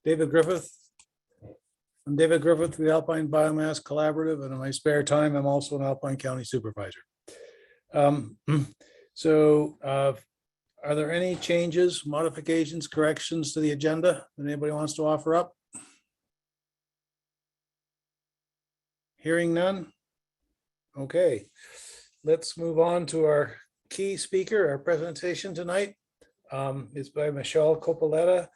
David Griffith. I'm David Griffith with the Alpine Biomass Collaborative, and in my spare time, I'm also an Alpine County Supervisor. Are there any changes, modifications, corrections to the agenda that anybody wants to offer up? Hearing none? Okay, let's move on to our key speaker. Our presentation tonight is by Michelle Coppoletta.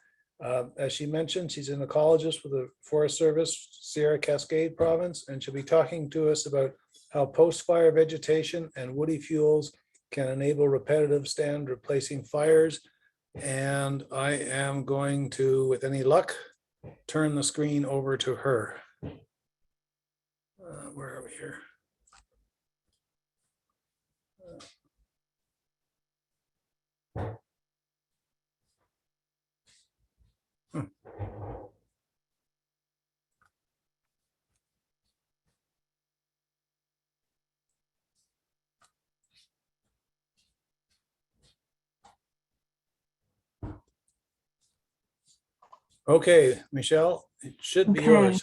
As she mentioned, she's an ecologist with the Forest Service, Sierra Cascade province, and she'll be talking to us about how post-fire vegetation and woody fuels can enable repetitive stand replacing fires. And I am going to, with any luck, turn the screen over to her. Where are we here? Okay, Michelle, it should be yours.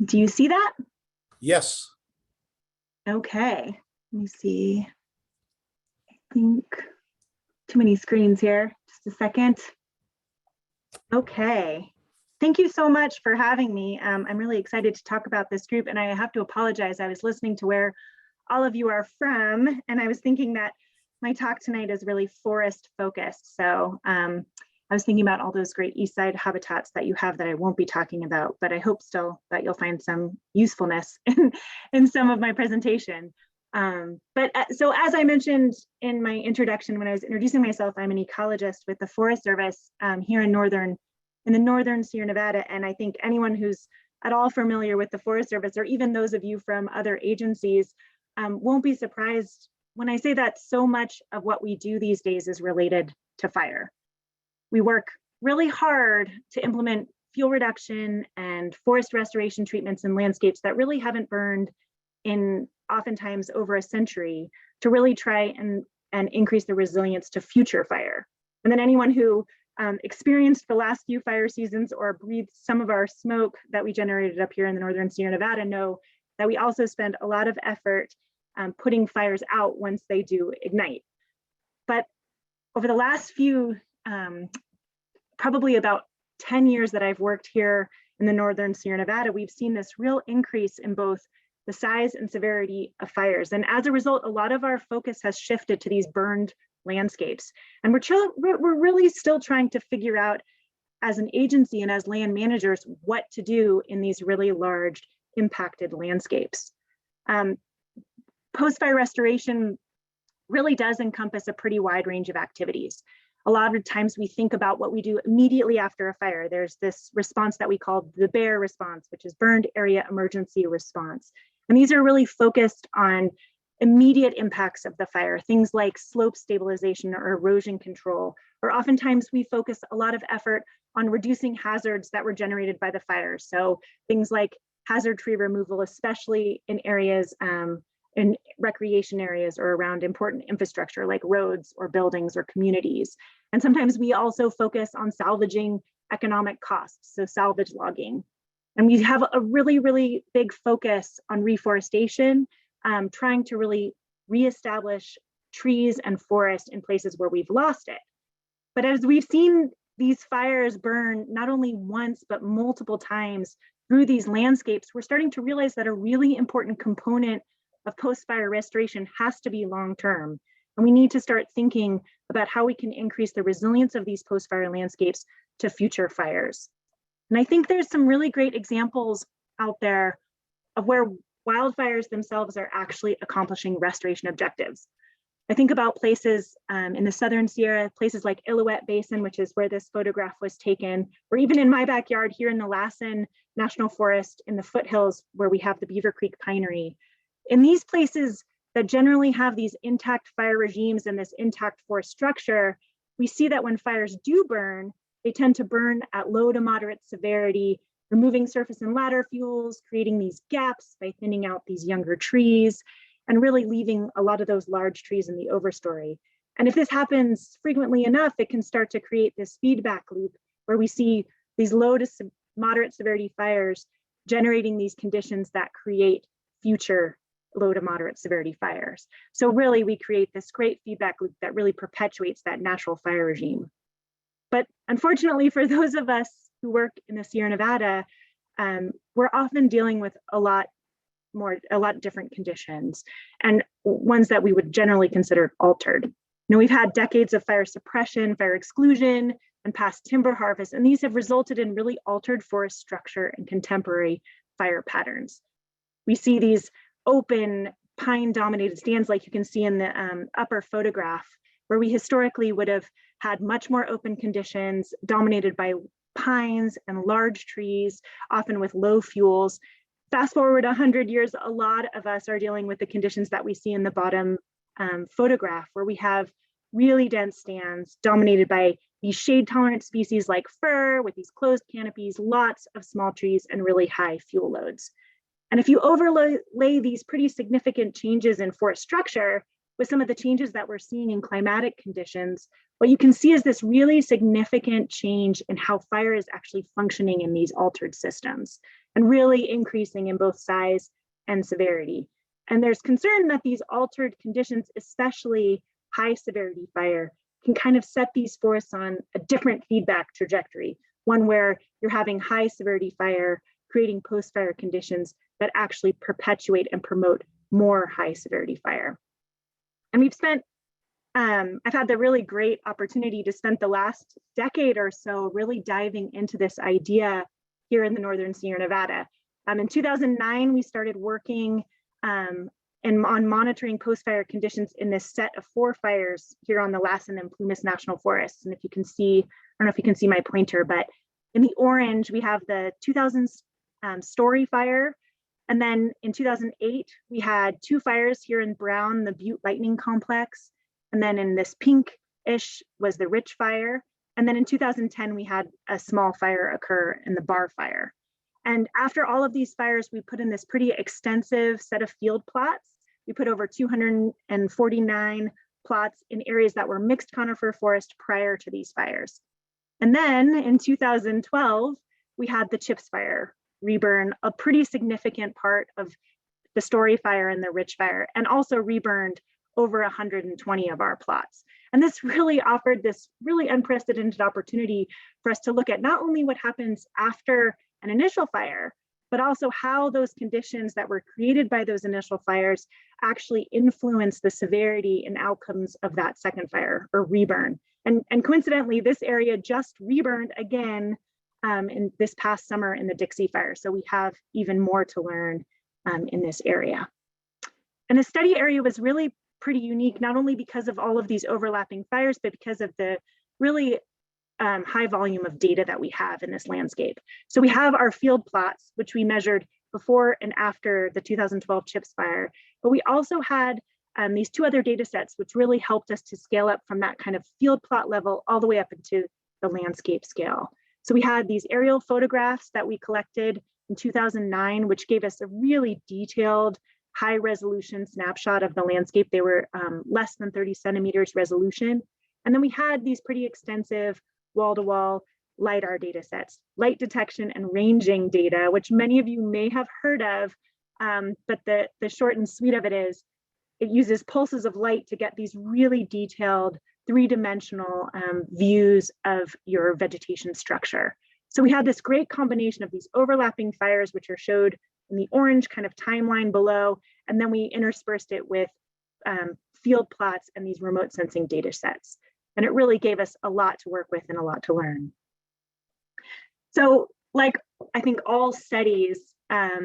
Do you see that? Yes. Okay, let me see. I think too many screens here. Just a second. Okay. Thank you so much for having me. I'm really excited to talk about this group, and I have to apologize. I was listening to where all of you are from, and I was thinking that my talk tonight is really forest focused. So I was thinking about all those great east side habitats that you have that I won't be talking about, but I hope still that you'll find some usefulness in some of my presentation. So as I mentioned in my introduction, when I was introducing myself, I'm an ecologist with the Forest Service here in the northern Sierra Nevada. And I think anyone who's at all familiar with the Forest Service, or even those of you from other agencies, won't be surprised when I say that so much of what we do these days is related to fire. We work really hard to implement fuel reduction and forest restoration treatments in landscapes that really haven't burned in oftentimes over a century to really try and increase the resilience to future fire. And then anyone who experienced the last few fire seasons or breathed some of our smoke that we generated up here in the northern Sierra Nevada know that we also spend a lot of effort putting fires out once they do ignite. But over the last few probably about 10 years that I've worked here in the northern Sierra Nevada, we've seen this real increase in both the size and severity of fires. And as a result, a lot of our focus has shifted to these burned landscapes. And we're really still trying to figure out as an agency and as land managers what to do in these really large impacted landscapes. Post-fire restoration really does encompass a pretty wide range of activities. A lot of times we think about what we do immediately after a fire. There's this response that we call the BEAR response, which is Burned Area Emergency Response. And these are really focused on immediate impacts of the fire, things like slope stabilization or erosion control, or oftentimes we focus a lot of effort on reducing hazards that were generated by the fire. So things like hazard tree removal, especially in areas, in recreation areas or around important infrastructure like roads or buildings or communities. And sometimes we also focus on salvaging economic costs, so salvage logging. And we have a really, really big focus on reforestation, trying to really reestablish trees and forest in places where we've lost it. But as we've seen these fires burn not only once, but multiple times through these landscapes, we're starting to realize that a really important component of post-fire restoration has to be long-term. And we need to start thinking about how we can increase the resilience of these post-fire landscapes to future fires. And I think there's some really great examples out there of where wildfires themselves are actually accomplishing restoration objectives. I think about places in the Southern Sierra, places like Illilouette Basin, which is where this photograph was taken, or even in my backyard here in the Lassen National Forest in the foothills where we have the Beaver Creek Pinery. In these places that generally have these intact fire regimes and this intact forest structure, we see that when fires do burn, they tend to burn at low to moderate severity, removing surface and ladder fuels, creating these gaps by thinning out these younger trees. and really leaving a lot of those large trees in the overstory. And if this happens frequently enough, it can start to create this feedback loop where we see these low to moderate severity fires generating these conditions that create future low to moderate severity fires. So really we create this great feedback loop that really perpetuates that natural fire regime. But unfortunately for those of us who work in the Sierra Nevada, we're often dealing with a lot different conditions, and ones that we would generally consider altered. You know, we've had decades of fire suppression, fire exclusion, and past timber harvest, and these have resulted in really altered forest structure and contemporary fire patterns. We see these open pine-dominated stands like you can see in the upper photograph, where we historically would have had much more open conditions dominated by pines and large trees, often with low fuels. Fast forward 100 years, a lot of us are dealing with the conditions that we see in the bottom photograph, where we have really dense stands dominated by these shade-tolerant species like fir with these closed canopies, lots of small trees, and really high fuel loads. And if you overlay these pretty significant changes in forest structure with some of the changes that we're seeing in climatic conditions, what you can see is this really significant change in how fire is actually functioning in these altered systems, and really increasing in both size and severity. And there's concern that these altered conditions, especially high severity fire, can kind of set these forests on a different feedback trajectory, one where you're having high severity fire creating post-fire conditions that actually perpetuate and promote more high severity fire. And we've spent, I've had the really great opportunity to spend the last decade or so really diving into this idea here in the Northern Sierra Nevada. In 2009, we started working on monitoring post-fire conditions in this set of 4 fires here on the Lassen and Plumas National Forests. And if you can see, I don't know if you can see my pointer, but in the orange, we have the 2000 Story fire. And then in 2008, we had 2 fires here in brown, the Butte Lightning Complex. And then in this pinkish was the Rich fire. And then in 2010, we had a small fire occur in the Bar fire. And after all of these fires, we put in this pretty extensive set of field plots. We put over 249 plots in areas that were mixed conifer forest prior to these fires. And then in 2012, we had the Chips fire reburn, a pretty significant part of the Story fire and the Rich fire, and also reburned over 120 of our plots. And this really offered this really unprecedented opportunity for us to look at not only what happens after an initial fire, but also how those conditions that were created by those initial fires actually influence the severity and outcomes of that second fire or reburn. And coincidentally, this area just reburned again in this past summer in the Dixie fire. So we have even more to learn in this area. And the study area was really pretty unique, not only because of all of these overlapping fires, but because of the really high volume of data that we have in this landscape. So we have our field plots, which we measured before and after the 2012 Chips fire, but we also had these 2 other data sets, which really helped us to scale up from that kind of field plot level all the way up into the landscape scale. So we had these aerial photographs that we collected in 2009, which gave us a really detailed, high resolution snapshot of the landscape. They were less than 30 centimeters resolution. And then we had these pretty extensive wall-to-wall LiDAR data sets, light detection and ranging data, which many of you may have heard of, but the short and sweet of it is, it uses pulses of light to get these really detailed 3-dimensional views of your vegetation structure. So we had this great combination of these overlapping fires, which are showed in the orange kind of timeline below, and then we interspersed it with field plots and these remote sensing data sets. And it really gave us a lot to work with and a lot to learn. So like I think all studies, a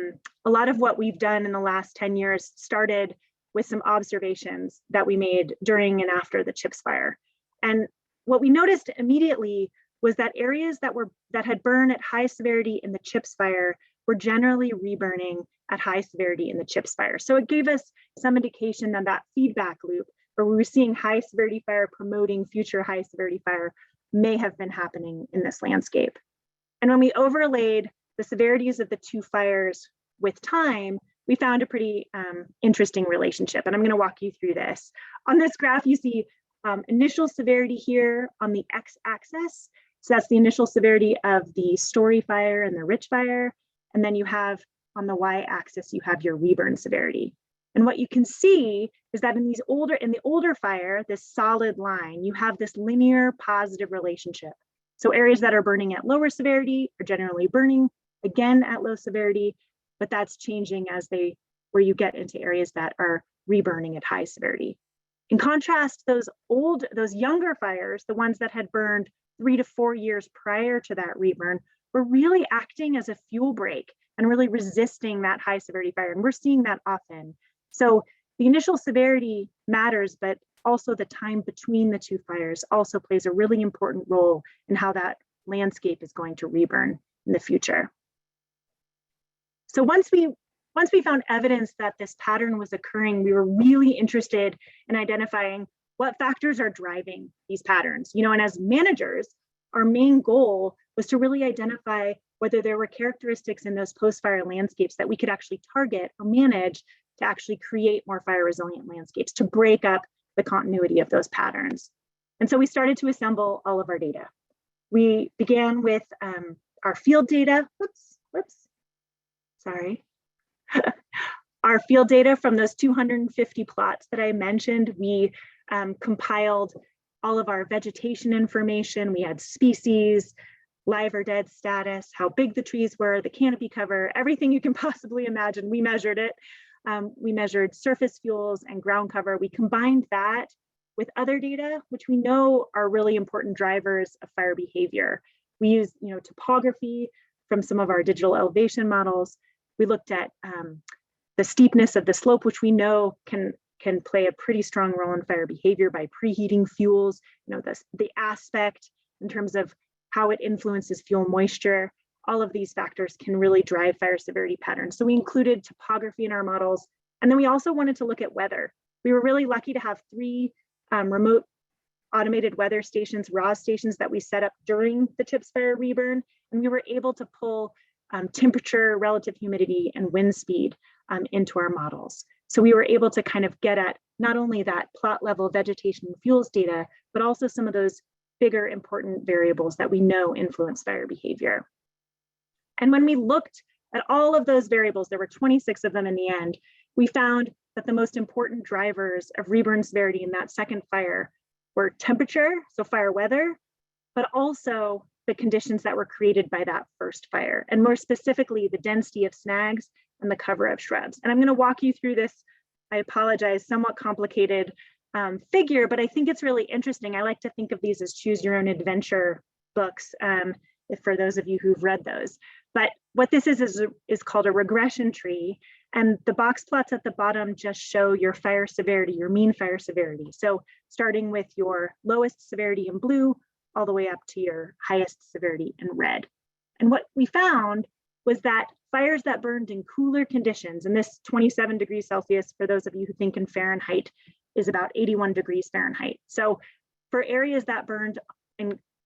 lot of what we've done in the last 10 years started with some observations that we made during and after the Chips fire. And what we noticed immediately was that areas that had burned at high severity in the Chips fire were generally reburning at high severity in the Chips fire. So it gave us some indication of that feedback loop where we were seeing high severity fire promoting future high severity fire may have been happening in this landscape. And when we overlaid the severities of the 2 fires with time, we found a pretty interesting relationship, and I'm going to walk you through this. On this graph, you see initial severity here on the x-axis. So that's the initial severity of the Story fire and the Rich fire. And then you have on the y-axis, you have your Reburn severity. And what you can see is that in the older fire, this solid line, you have this linear positive relationship. So areas that are burning at lower severity are generally burning again at low severity, but that's changing where you get into areas that are reburning at high severity. In contrast, those younger fires, the ones that had burned 3 to 4 years prior to that reburn, were really acting as a fuel break and really resisting that high severity fire. And we're seeing that often. So the initial severity matters, but also the time between the two fires also plays a really important role in how that landscape is going to reburn in the future. So once we found evidence that this pattern was occurring, we were really interested in identifying what factors are driving these patterns. And as managers, our main goal was to really identify whether there were characteristics in those post-fire landscapes that we could actually target or manage to actually create more fire resilient landscapes, to break up the continuity of those patterns. And so we started to assemble all of our data. We began with our field data. Our field data from those 250 plots that I mentioned. We compiled all of our vegetation information. We had species, live or dead status, how big the trees were, the canopy cover, everything you can possibly imagine. We measured it. We measured surface fuels and ground cover. We combined that with other data, which we know are really important drivers of fire behavior. We used topography from some of our digital elevation models. We looked at the steepness of the slope, which we know can play a pretty strong role in fire behavior by preheating fuels, the aspect in terms of how it influences fuel moisture. All of these factors can really drive fire severity patterns. So we included topography in our models. And then we also wanted to look at weather. We were really lucky to have 3 remote automated weather stations, RAWS stations, that we set up during the TIPS fire reburn. And we were able to pull temperature, relative humidity, and wind speed into our models. So we were able to kind of get at not only that plot level vegetation and fuels data, but also some of those bigger important variables that we know influence fire behavior. And when we looked at all of those variables, there were 26 of them in the end, we found that the most important drivers of reburn severity in that second fire were temperature, so fire weather, but also the conditions that were created by that first fire, and more specifically, the density of snags and the cover of shrubs. And I'm going to walk you through this, I apologize, somewhat complicated figure, but I think it's really interesting. I like to think of these as choose your own adventure books, for those of you who've read those. But what this is called a regression tree. And the box plots at the bottom just show your fire severity, your mean fire severity. So starting with your lowest severity in blue, all the way up to your highest severity in red. And what we found was that fires that burned in cooler conditions, and this 27 degrees Celsius, for those of you who think in Fahrenheit, is about 81 degrees Fahrenheit. So for areas that burned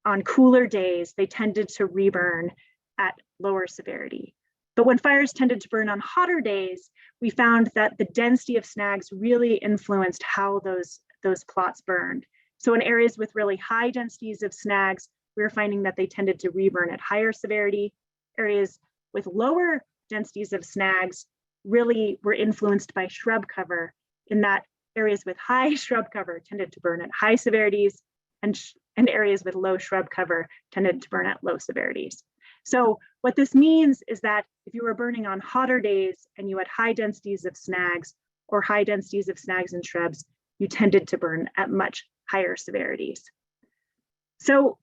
on cooler days, they tended to reburn at lower severity. But when fires tended to burn on hotter days, we found that the density of snags really influenced how those plots burned. So in areas with really high densities of snags, we were finding that they tended to reburn at higher severity. Areas with lower densities of snags really were influenced by shrub cover, in that areas with high shrub cover tended to burn at high severities, and areas with low shrub cover tended to burn at low severities. So what this means is that if you were burning on hotter days and you had high densities of snags or high densities of snags and shrubs, you tended to burn at much higher severities. So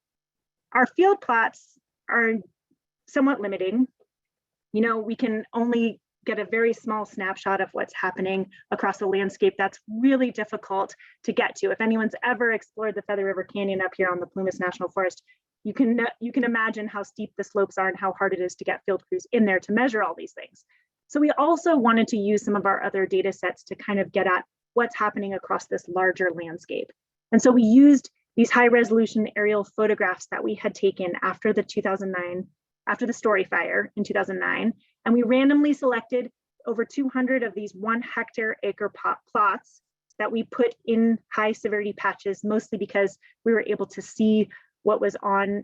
our field plots are somewhat limiting. We can only get a very small snapshot of what's happening across the landscape. That's really difficult to get to. If anyone's ever explored the Feather River Canyon up here on the Plumas National Forest, you can imagine how steep the slopes are and how hard it is to get field crews in there to measure all these things. So we also wanted to use some of our other data sets to kind of get at what's happening across this larger landscape. And so we used these high resolution aerial photographs that we had taken after the Story fire in 2009, and we randomly selected over 200 of these 1 hectare acre plots that we put in high severity patches, mostly because we were able to see what was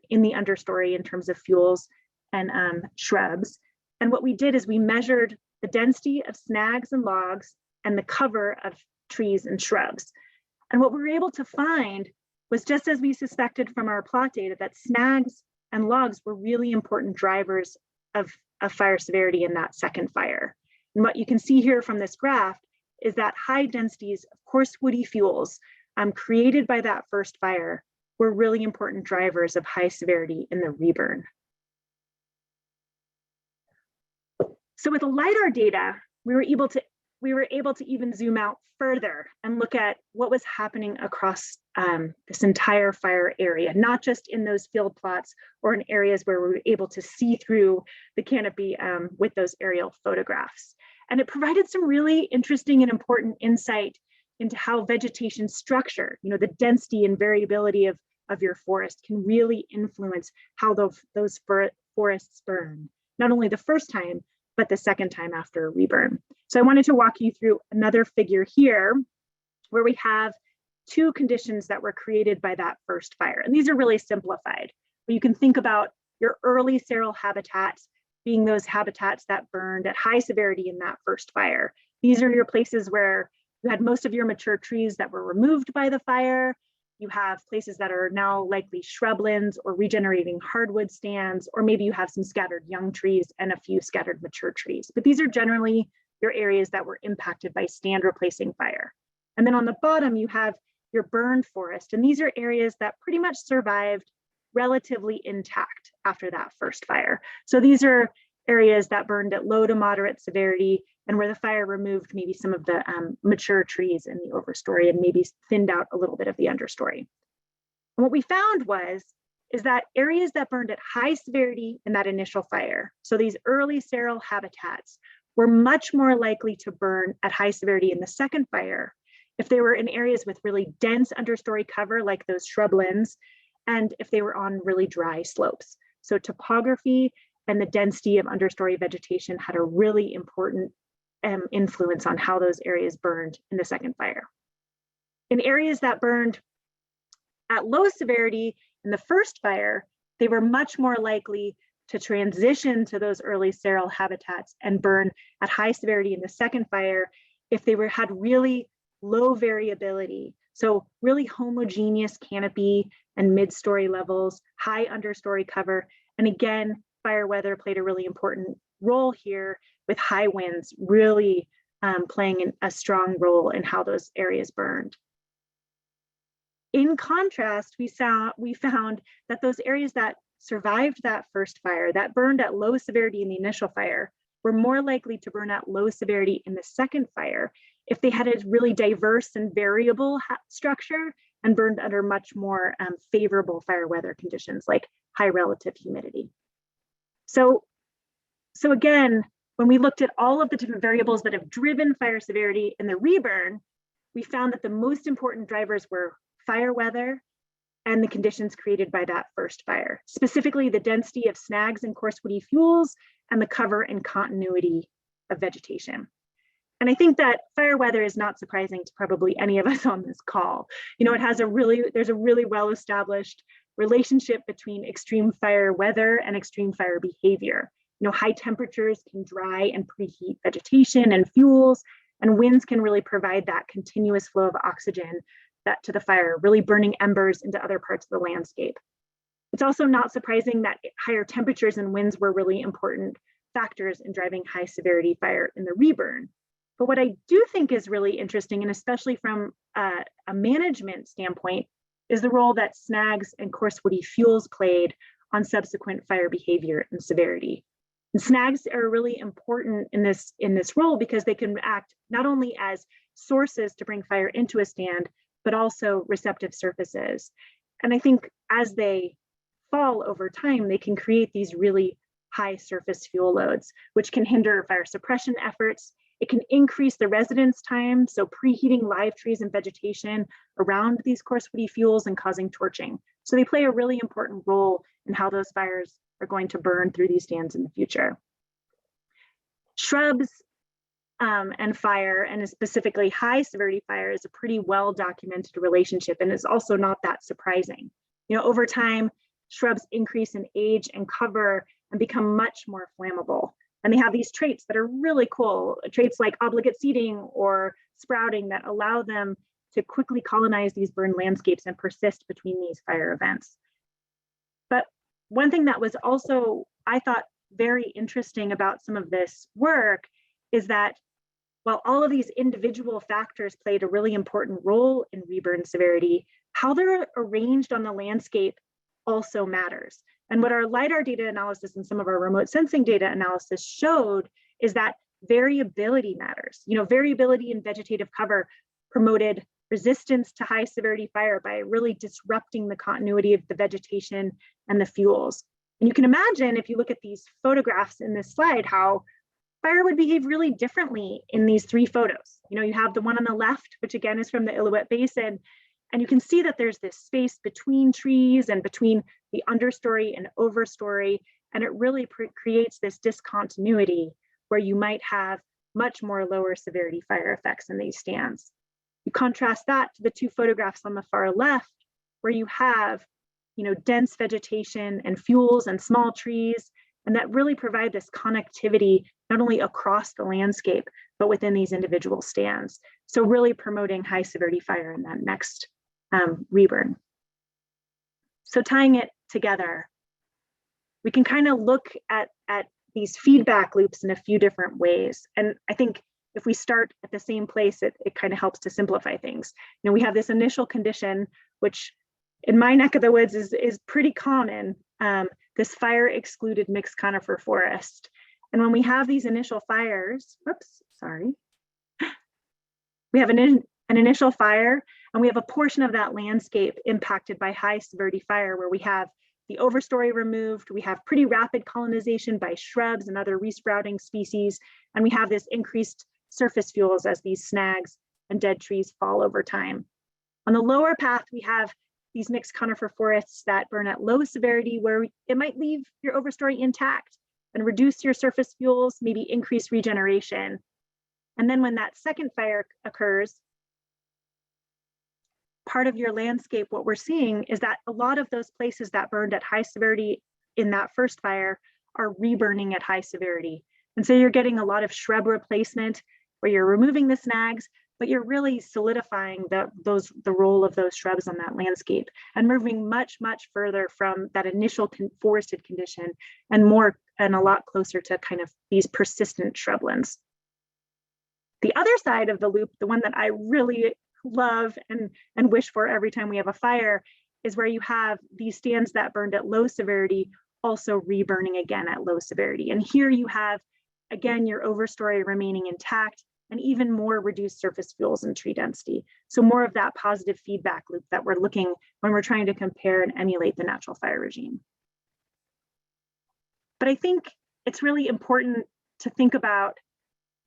in the understory in terms of fuels and shrubs. And what we did is we measured the density of snags and logs and the cover of trees and shrubs. And what we were able to find was, just as we suspected from our plot data, that snags and logs were really important drivers of fire severity in that second fire. And what you can see here from this graph is that high densities of coarse woody fuels created by that first fire were really important drivers of high severity in the reburn. So with the LiDAR data, we were able to even zoom out further and look at what was happening across this entire fire area, not just in those field plots or in areas where we were able to see through the canopy with those aerial photographs. And it provided some really interesting and important insight into how vegetation structure, the density and variability of your forest can really influence how those forests burn, not only the first time, but the second time after a reburn. So I wanted to walk you through another figure here where we have 2 conditions that were created by that first fire. And these are really simplified, but you can think about your early seral habitats being those habitats that burned at high severity in that first fire. These are your places where you had most of your mature trees that were removed by the fire. You have places that are now likely shrublands or regenerating hardwood stands, or maybe you have some scattered young trees and a few scattered mature trees. But these are generally your areas that were impacted by stand replacing fire. And then on the bottom, you have your burned forest. And these are areas that pretty much survived relatively intact after that first fire. So these are areas that burned at low to moderate severity and where the fire removed maybe some of the mature trees in the overstory and maybe thinned out a little bit of the understory. And what we found is that areas that burned at high severity in that initial fire, so these early seral habitats, were much more likely to burn at high severity in the second fire if they were in areas with really dense understory cover, like those shrublands, and if they were on really dry slopes. So topography and the density of understory vegetation had a really important influence on how those areas burned in the second fire. In areas that burned at low severity in the first fire, they were much more likely to transition to those early seral habitats and burn at high severity in the second fire if they had really low variability. So really homogeneous canopy and mid-story levels, high understory cover. And again, fire weather played a really important role here, with high winds really playing a strong role in how those areas burned. In contrast, we found that those areas that survived that first fire, that burned at low severity in the initial fire, were more likely to burn at low severity in the second fire if they had a really diverse and variable structure and burned under much more favorable fire weather conditions like high relative humidity. So again, when we looked at all of the different variables that have driven fire severity in the reburn, we found that the most important drivers were fire weather and the conditions created by that first fire, specifically the density of snags and coarse woody fuels and the cover and continuity of vegetation. And I think that fire weather is not surprising to probably any of us on this call. There's a really well-established relationship between extreme fire weather and extreme fire behavior. High temperatures can dry and preheat vegetation and fuels, and winds can really provide that continuous flow of oxygen to the fire, really burning embers into other parts of the landscape. It's also not surprising that higher temperatures and winds were really important factors in driving high severity fire in the reburn. But what I do think is really interesting, and especially from a management standpoint, is the role that snags and coarse woody fuels played on subsequent fire behavior and severity. And snags are really important in this role because they can act not only as sources to bring fire into a stand, but also receptive surfaces. And I think as they fall over time, they can create these really high surface fuel loads, which can hinder fire suppression efforts. It can increase the residence time, so preheating live trees and vegetation around these coarse woody fuels and causing torching. So they play a really important role in how those fires are going to burn through these stands in the future. Shrubs and fire, and specifically high severity fire, is a pretty well documented relationship, and it's also not that surprising. Over time, shrubs increase in age and cover and become much more flammable. And they have these traits that are really cool, traits like obligate seeding or sprouting that allow them to quickly colonize these burned landscapes and persist between these fire events. But one thing that was also, I thought, very interesting about some of this work is that while all of these individual factors played a really important role in reburn severity, how they're arranged on the landscape also matters. And what our LiDAR data analysis and some of our remote sensing data analysis showed is that variability matters. Variability in vegetative cover promoted resistance to high severity fire by really disrupting the continuity of the vegetation and the fuels. And you can imagine, if you look at these photographs in this slide, how fire would behave really differently in these three photos. You have the one on the left, which again is from the Illilouette Basin, and you can see that there's this space between trees and between the understory and overstory, and it really creates this discontinuity where you might have much more lower severity fire effects in these stands. You contrast that to the two photographs on the far left, where you have dense vegetation and fuels and small trees, and that really provide this connectivity not only across the landscape, but within these individual stands. So really promoting high severity fire in that next reburn. So tying it together, we can kind of look at these feedback loops in a few different ways. And I think if we start at the same place, it kind of helps to simplify things. We have this initial condition, which in my neck of the woods is pretty common, this fire excluded mixed conifer forest. And when we have these initial fires, we have an initial fire, and we have a portion of that landscape impacted by high severity fire where we have the overstory removed, we have pretty rapid colonization by shrubs and other resprouting species, and we have this increased surface fuels as these snags and dead trees fall over time. On the lower path, we have these mixed conifer forests that burn at low severity where it might leave your overstory intact and reduce your surface fuels, maybe increase regeneration. And then when that second fire occurs, part of your landscape, what we're seeing is that a lot of those places that burned at high severity in that first fire are reburning at high severity. And so you're getting a lot of shrub replacement where you're removing the snags, but you're really solidifying the role of those shrubs on that landscape and moving much, much further from that initial forested condition and a lot closer to kind of these persistent shrublands. The other side of the loop, the one that I really love and wish for every time we have a fire, is where you have these stands that burned at low severity also reburning again at low severity. And here you have, again, your overstory remaining intact and even more reduced surface fuels and tree density. So more of that positive feedback loop that we're looking when we're trying to compare and emulate the natural fire regime. But I think it's really important to think about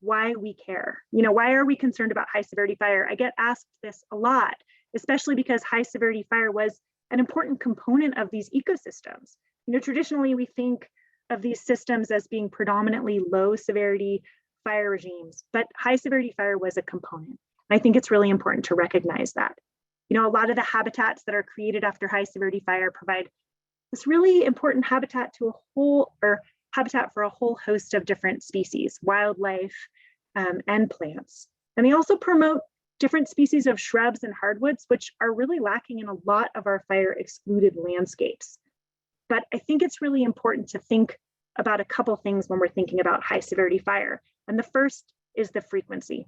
why we care. Why are we concerned about high severity fire? I get asked this a lot, especially because high severity fire was an important component of these ecosystems. Traditionally we think of these systems as being predominantly low severity fire regimes, but high severity fire was a component. And I think it's really important to recognize that. A lot of the habitats that are created after high severity fire provide this really important habitat habitat for a whole host of different species, wildlife, and plants. And they also promote different species of shrubs and hardwoods, which are really lacking in a lot of our fire excluded landscapes. But I think it's really important to think about a couple things when we're thinking about high severity fire. And the first is the frequency.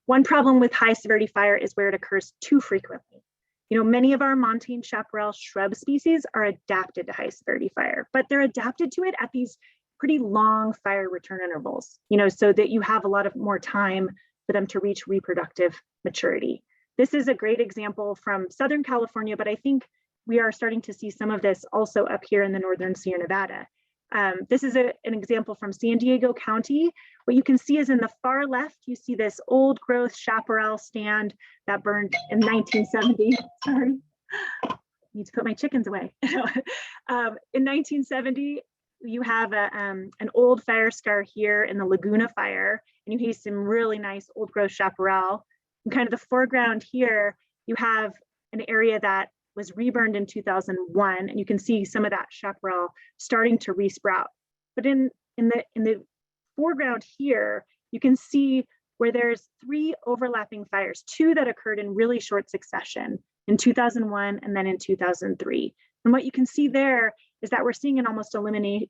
One problem with high severity fire is where it occurs too frequently. Many of our montane chaparral shrub species are adapted to high severity fire, but they're adapted to it at these pretty long fire return intervals, so that you have a lot of more time for them to reach reproductive maturity. This is a great example from Southern California, but I think we are starting to see some of this also up here in the Northern Sierra Nevada. This is an example from San Diego County. What you can see is in the far left, you see this old growth chaparral stand that burned in 1970. Sorry, I need to put my chickens away. In 1970, you have an old fire scar here in the Laguna fire, and you see some really nice old growth chaparral. In kind of the foreground here, you have an area that was reburned in 2001, and you can see some of that chaparral starting to resprout. But in the foreground here, you can see where there's 3 overlapping fires, 2 that occurred in really short succession in 2001 and then in 2003. And what you can see there is that we're seeing an almost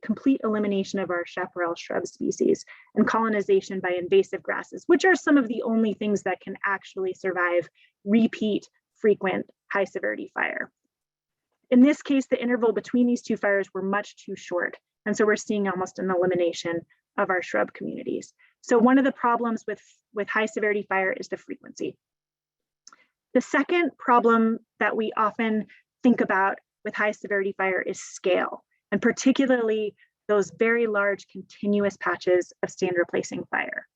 complete elimination of our chaparral shrub species and colonization by invasive grasses, which are some of the only things that can actually survive repeat frequent high severity fire. In this case, the interval between these 2 fires were much too short. And so we're seeing almost an elimination of our shrub communities. So one of the problems with high severity fire is the frequency. The second problem that we often think about with high severity fire is scale, and particularly those very large continuous patches of stand replacing fire.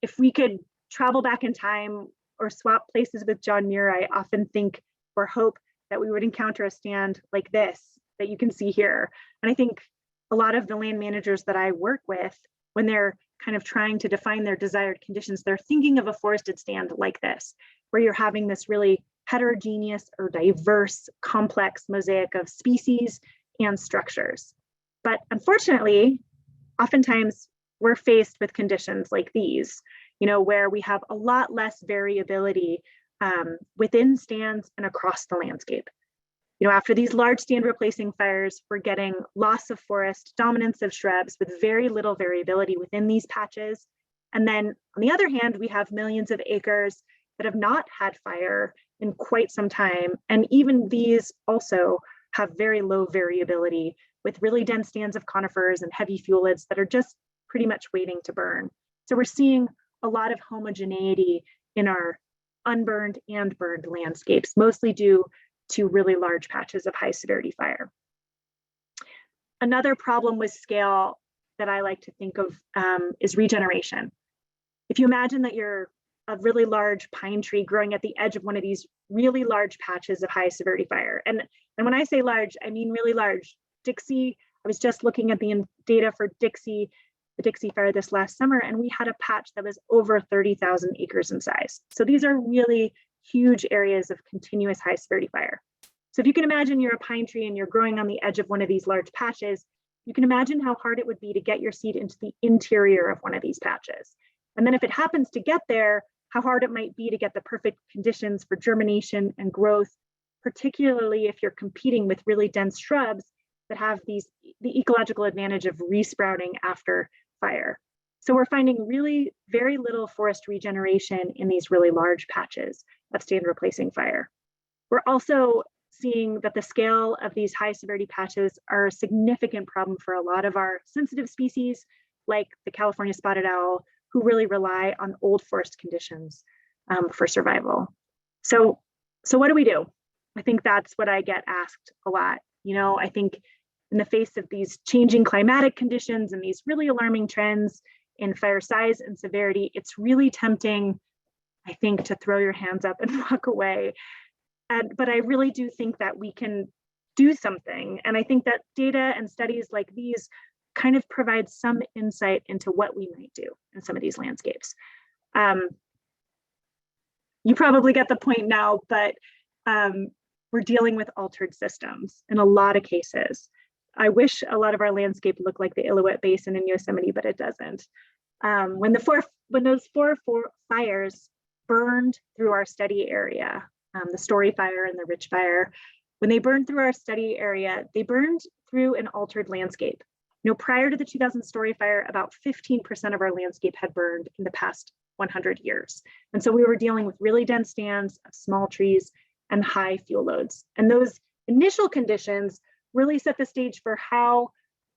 If we could travel back in time or swap places with John Muir, I often think or hope that we would encounter a stand like this that you can see here. And I think a lot of the land managers that I work with, when they're kind of trying to define their desired conditions, they're thinking of a forested stand like this, where you're having this really heterogeneous or diverse, complex mosaic of species and structures. But unfortunately, oftentimes we're faced with conditions like these, where we have a lot less variability within stands and across the landscape. After these large stand replacing fires, we're getting loss of forest, dominance of shrubs with very little variability within these patches. And then on the other hand, we have millions of acres that have not had fire in quite some time. And even these also have very low variability with really dense stands of conifers and heavy fuelids that are just pretty much waiting to burn. So we're seeing a lot of homogeneity in our unburned and burned landscapes, mostly due to really large patches of high severity fire. Another problem with scale that I like to think of is regeneration. If you imagine that you're a really large pine tree growing at the edge of one of these really large patches of high severity fire, and when I say large, I mean really large. Dixie, I was just looking at the data for the Dixie fire this last summer, and we had a patch that was over 30,000 acres in size. So these are really huge areas of continuous high severity fire. So if you can imagine you're a pine tree and you're growing on the edge of one of these large patches, you can imagine how hard it would be to get your seed into the interior of one of these patches. And then if it happens to get there, how hard it might be to get the perfect conditions for germination and growth, particularly if you're competing with really dense shrubs that have the ecological advantage of resprouting after fire. So we're finding really very little forest regeneration in these really large patches of stand replacing fire. We're also seeing that the scale of these high severity patches are a significant problem for a lot of our sensitive species, like the California spotted owl, who really rely on old forest conditions for survival. So what do we do? I think that's what I get asked a lot. I think in the face of these changing climatic conditions and these really alarming trends in fire size and severity, it's really tempting, I think, to throw your hands up and walk away. But I really do think that we can do something. And I think that data and studies like these kind of provide some insight into what we might do in some of these landscapes. You probably get the point now, but we're dealing with altered systems in a lot of cases. I wish a lot of our landscape looked like the Illilouette Basin in Yosemite, but it doesn't. When those four fires burned through our study area, the Story Fire and the Rich Fire, when they burned through our study area, they burned through an altered landscape. Prior to the 2000 Story Fire, about 15% of our landscape had burned in the past 100 years. And so we were dealing with really dense stands of small trees and high fuel loads. And those initial conditions really set the stage for how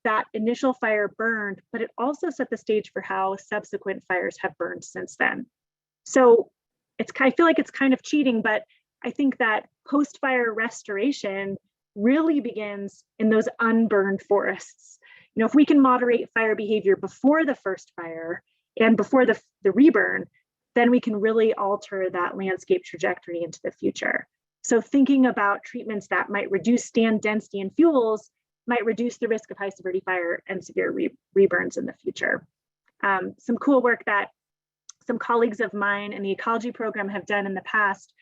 that initial fire burned, but it also set the stage for how subsequent fires have burned since then. So I feel like it's kind of cheating, but I think that post-fire restoration really begins in those unburned forests. If we can moderate fire behavior before the first fire and before the reburn, then we can really alter that landscape trajectory into the future. So thinking about treatments that might reduce stand density and fuels might reduce the risk of high severity fire and severe reburns in the future. Some cool work that some colleagues of mine in the ecology program have done in the past,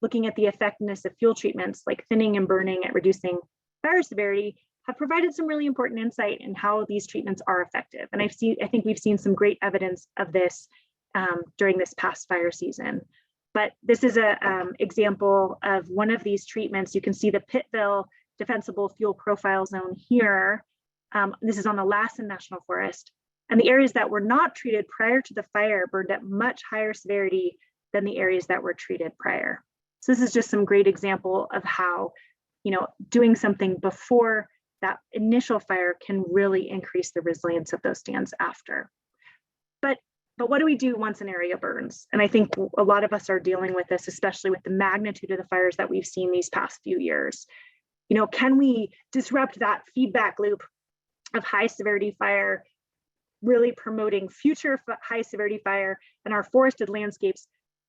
looking at the effectiveness of fuel treatments like thinning and burning at reducing fire severity, have provided some really important insight in how these treatments are effective. And I think we've seen some great evidence of this during this past fire season. But this is an example of one of these treatments. You can see the Pittville defensible fuel profile zone here. This is on the Lassen National Forest. And the areas that were not treated prior to the fire burned at much higher severity than the areas that were treated prior. So this is just some great example of how, doing something before that initial fire can really increase the resilience of those stands after. But what do we do once an area burns? And I think a lot of us are dealing with this, especially with the magnitude of the fires that we've seen these past few years. Can we disrupt that feedback loop of high severity fire, really promoting future high severity fire and our forested landscapes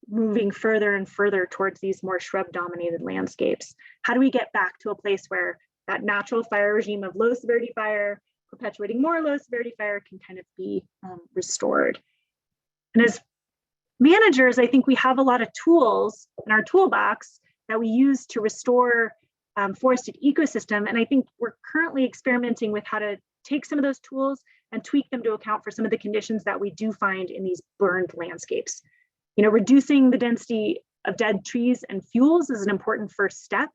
moving further and further towards these more shrub dominated landscapes? How do we get back to a place where that natural fire regime of low severity fire, perpetuating more low severity fire, can kind of be restored? And as managers, I think we have a lot of tools in our toolbox that we use to restore forested ecosystem. And I think we're currently experimenting with how to take some of those tools and tweak them to account for some of the conditions that we do find in these burned landscapes. Reducing the density of dead trees and fuels is an important first step.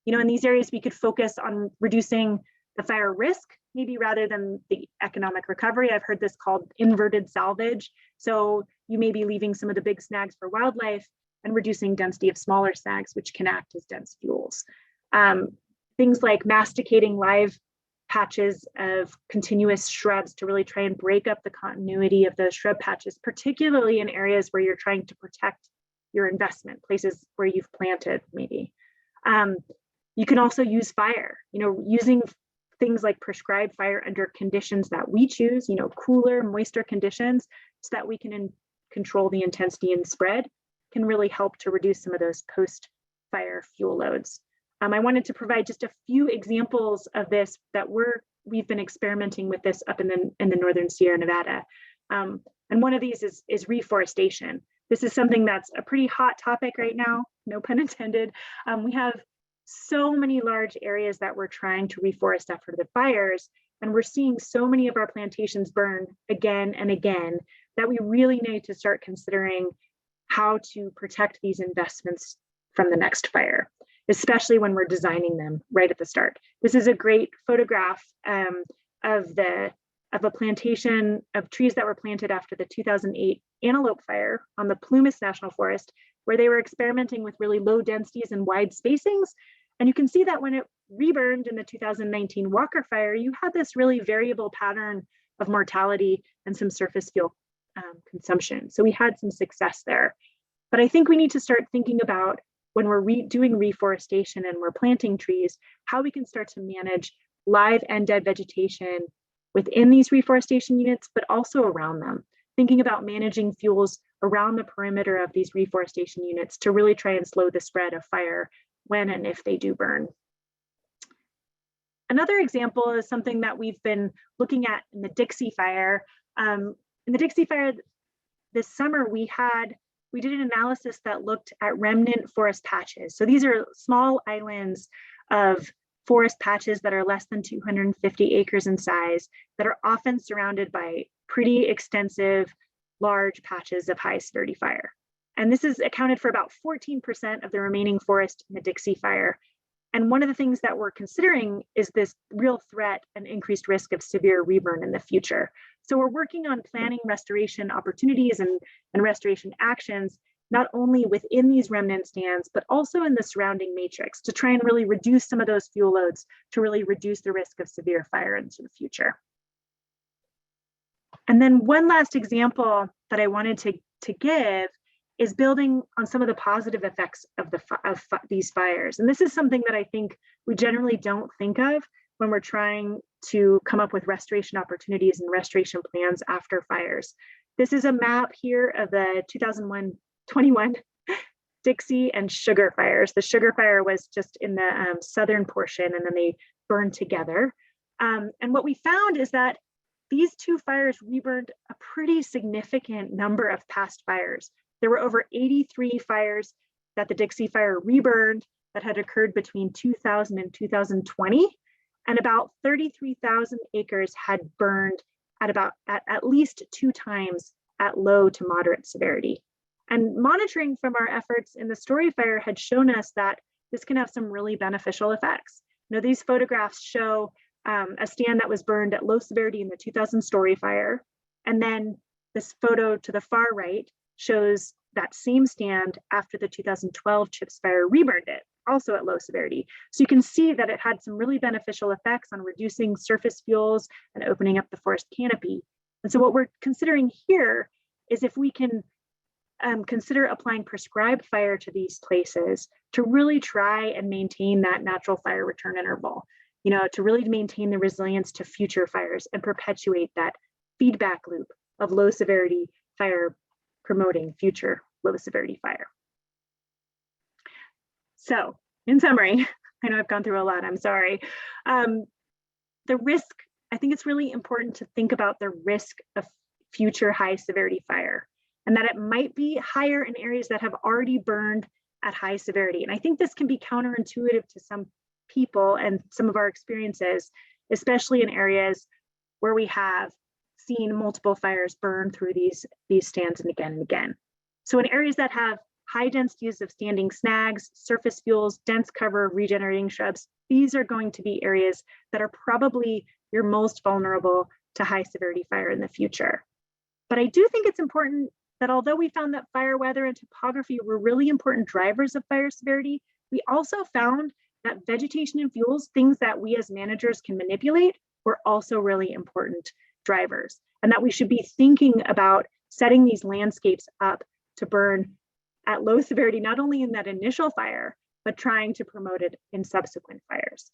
In these areas, we could focus on reducing the fire risk, maybe rather than the economic recovery. I've heard this called inverted salvage. So you may be leaving some of the big snags for wildlife and reducing density of smaller snags, which can act as dense fuels. Things like masticating live patches of continuous shrubs to really try and break up the continuity of those shrub patches, particularly in areas where you're trying to protect your investment, places where you've planted maybe. You can also use fire, using things like prescribed fire under conditions that we choose, cooler, moister conditions, so that we can control the intensity and spread, can really help to reduce some of those post-fire fuel loads. I wanted to provide just a few examples of this that we've been experimenting with this up in the northern Sierra Nevada. And one of these is reforestation. This is something that's a pretty hot topic right now, no pun intended. We have so many large areas that we're trying to reforest after the fires, and we're seeing so many of our plantations burn again and again that we really need to start considering how to protect these investments from the next fire, especially when we're designing them right at the start. This is a great photograph of a plantation of trees that were planted after the 2008 antelope fire on the Plumas National Forest, where they were experimenting with really low densities and wide spacings. And you can see that when it reburned in the 2019 Walker fire, you had this really variable pattern of mortality and some surface fuel consumption. So we had some success there. But I think we need to start thinking about, when we're doing reforestation and we're planting trees, how we can start to manage live and dead vegetation within these reforestation units, but also around them. Thinking about managing fuels around the perimeter of these reforestation units to really try and slow the spread of fire when and if they do burn. Another example is something that we've been looking at in the Dixie fire. In the Dixie fire this summer, we did an analysis that looked at remnant forest patches. So these are small islands of forest patches that are less than 250 acres in size, that are often surrounded by pretty extensive, large patches of high severity fire. And this is accounted for about 14% of the remaining forest in the Dixie fire. And one of the things that we're considering is this real threat and increased risk of severe reburn in the future. So we're working on planning restoration opportunities and restoration actions, not only within these remnant stands, but also in the surrounding matrix, to try and really reduce some of those fuel loads, to really reduce the risk of severe fire into the future. And then one last example that I wanted to give is building on some of the positive effects of these fires. And this is something that I think we generally don't think of when we're trying to come up with restoration opportunities and restoration plans after fires. This is a map here of the 2021 Dixie and Sugar fires. The Sugar fire was just in the southern portion, and then they burned together. And what we found is that these two fires reburned a pretty significant number of past fires. There were over 83 fires that the Dixie Fire reburned that had occurred between 2000 and 2020, and about 33,000 acres had burned at least 2 times at low to moderate severity. And monitoring from our efforts in the Story Fire had shown us that this can have some really beneficial effects. These photographs show a stand that was burned at low severity in the 2000 Story Fire. And then this photo to the far right shows that same stand after the 2012 Chips Fire reburned it, also at low severity. So you can see that it had some really beneficial effects on reducing surface fuels and opening up the forest canopy. And so what we're considering here is if we can consider applying prescribed fire to these places to really try and maintain that natural fire return interval, to really maintain the resilience to future fires and perpetuate that feedback loop of low severity fire promoting future low severity fire. So in summary, I know I've gone through a lot, I'm sorry. The risk, I think it's really important to think about the risk of future high severity fire, and that it might be higher in areas that have already burned at high severity. And I think this can be counterintuitive to some people and some of our experiences, especially in areas where we have seen multiple fires burn through these stands and again. So in areas that have high densities of standing snags, surface fuels, dense cover, regenerating shrubs, these are going to be areas that are probably your most vulnerable to high severity fire in the future. But I do think it's important that although we found that fire weather and topography were really important drivers of fire severity, we also found that vegetation and fuels, things that we as managers can manipulate, were also really important drivers, and that we should be thinking about setting these landscapes up to burn at low severity, not only in that initial fire, but trying to promote it in subsequent fires.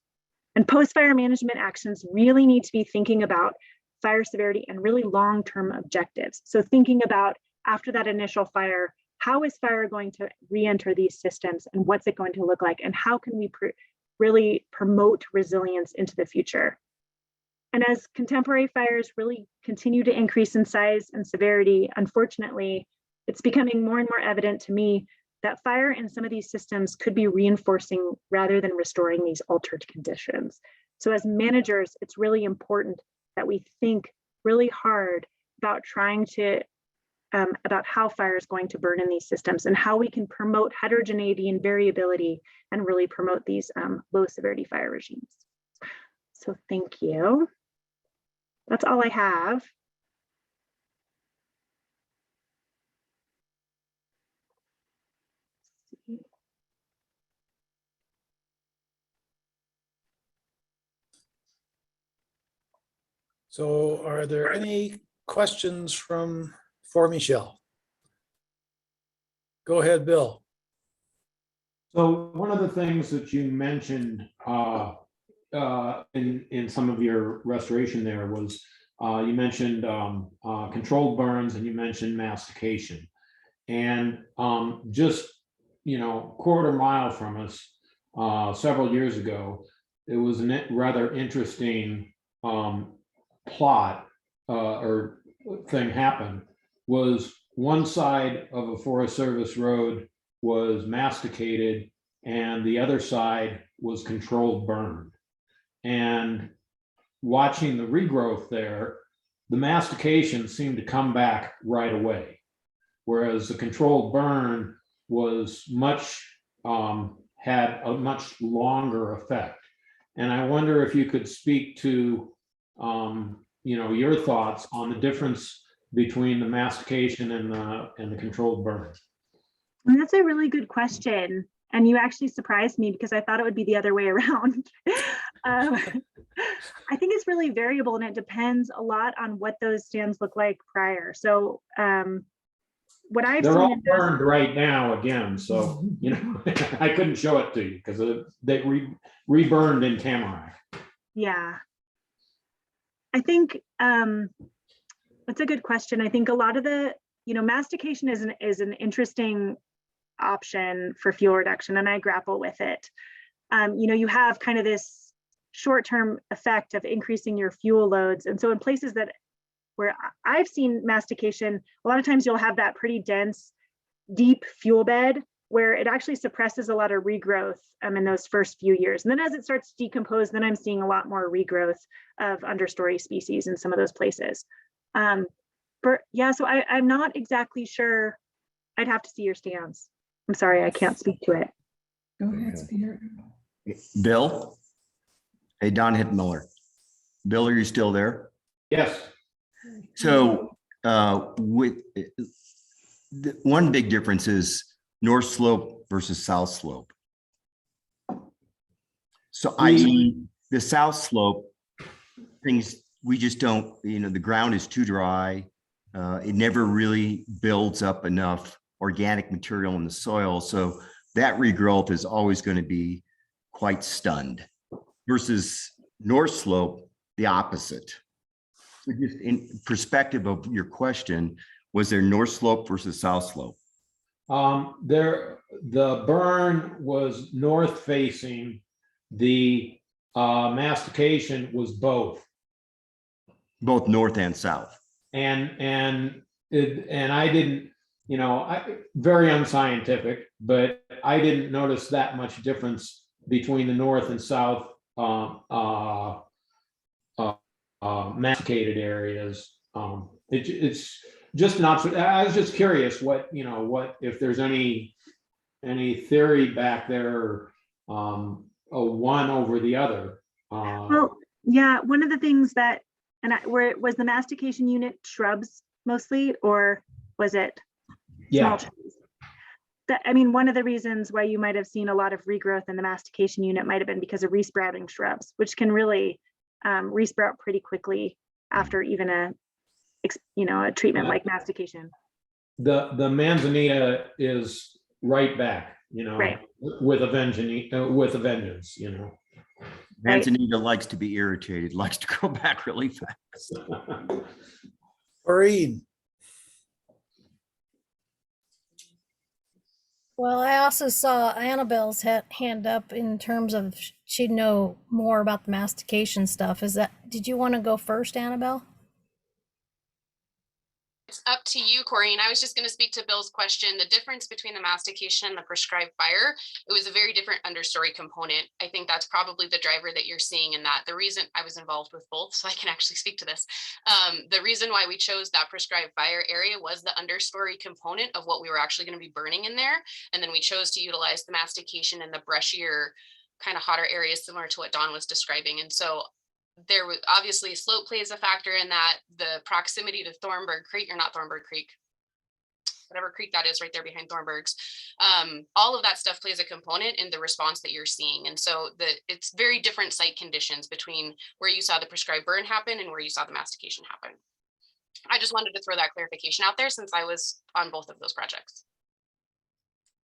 And post-fire management actions really need to be thinking about fire severity and really long-term objectives. So thinking about after that initial fire, how is fire going to re-enter these systems and what's it going to look like? And how can we really promote resilience into the future? And as contemporary fires really continue to increase in size and severity, unfortunately, it's becoming more and more evident to me that fire in some of these systems could be reinforcing rather than restoring these altered conditions. So as managers, it's really important that we think really hard about trying to about how fire is going to burn in these systems and how we can promote heterogeneity and variability and really promote these low severity fire regimes. So thank you. That's all I have. So are there any questions for Michelle? Go ahead, Bill. So one of the things that you mentioned in some of your restoration there was you mentioned controlled burns and you mentioned mastication. And just, quarter mile from us several years ago, it was a rather interesting plot or thing happened. Was one side of a Forest Service road was masticated and the other side was controlled burned. And watching the regrowth there, the mastication seemed to come back right away, whereas the controlled burn was had a much longer effect. And I wonder if you could speak to your thoughts on the difference between the mastication and the controlled burn. Well, that's a really good question. And you actually surprised me because I thought it would be the other way around. I think it's really variable and it depends a lot on what those stands look like prior. So what I've They're seen all burned right now again. So, I couldn't show it to you because they reburned in Tamarack. Yeah. I think that's a good question. I think a lot of the, mastication is an interesting option for fuel reduction, and I grapple with it. You have kind of this short-term effect of increasing your fuel loads. And so in places that where I've seen mastication, a lot of times you'll have that pretty dense, deep fuel bed where it actually suppresses a lot of regrowth in those first few years. And then as it starts to decompose, then I'm seeing a lot more regrowth of understory species in some of those places. Yeah, so I'm not exactly sure. I'd have to see your stands. I'm sorry, I can't speak to it. Go ahead, Spear. Bill? Hey, Don Hittmiller. Bill, are you still there? Yes. So one big difference is north slope versus south slope. So i.e. the south slope, things we just don't, the ground is too dry. It never really builds up enough organic material in the soil. So that regrowth is always going to be quite stunned versus north slope, the opposite. So just in perspective of your question, was there north slope versus south slope? The burn was north facing. The mastication was both. Both north and south. And I didn't, very unscientific, but I didn't notice that much difference between the north and south masticated areas. It's just not. I was just curious what if there's any theory back there, a one over the other. Well, yeah, one of the things that, was the mastication unit shrubs mostly, or was it small trees? One of the reasons why you might have seen a lot of regrowth in the mastication unit might have been because of resprouting shrubs, which can really resprout pretty quickly after even a treatment like mastication. The manzanita is right back, Right. with a vengeance, Manzanita likes to be irritated, likes to go back really fast. Maureen. Well, I also saw Annabelle's hand up in terms of she'd know more about the mastication stuff. Did you want to go first, Annabelle? It's up to you, Corinne. I was just going to speak to Bill's question. The difference between the mastication and the prescribed fire, it was a very different understory component. I think that's probably the driver that you're seeing in that. The reason I was involved with both, so I can actually speak to this. The reason why we chose that prescribed fire area was the understory component of what we were actually going to be burning in there. And then we chose to utilize the mastication in the brushier, kind of hotter areas similar to what Don was describing. And so there was obviously slope plays a factor in that, the proximity to Thornburg Creek, or not Thornburg Creek, whatever creek that is right there behind Thornburg's. All of that stuff plays a component in the response that you're seeing. And so it's very different site conditions between where you saw the prescribed burn happen and where you saw the mastication happen. I just wanted to throw that clarification out there since I was on both of those projects.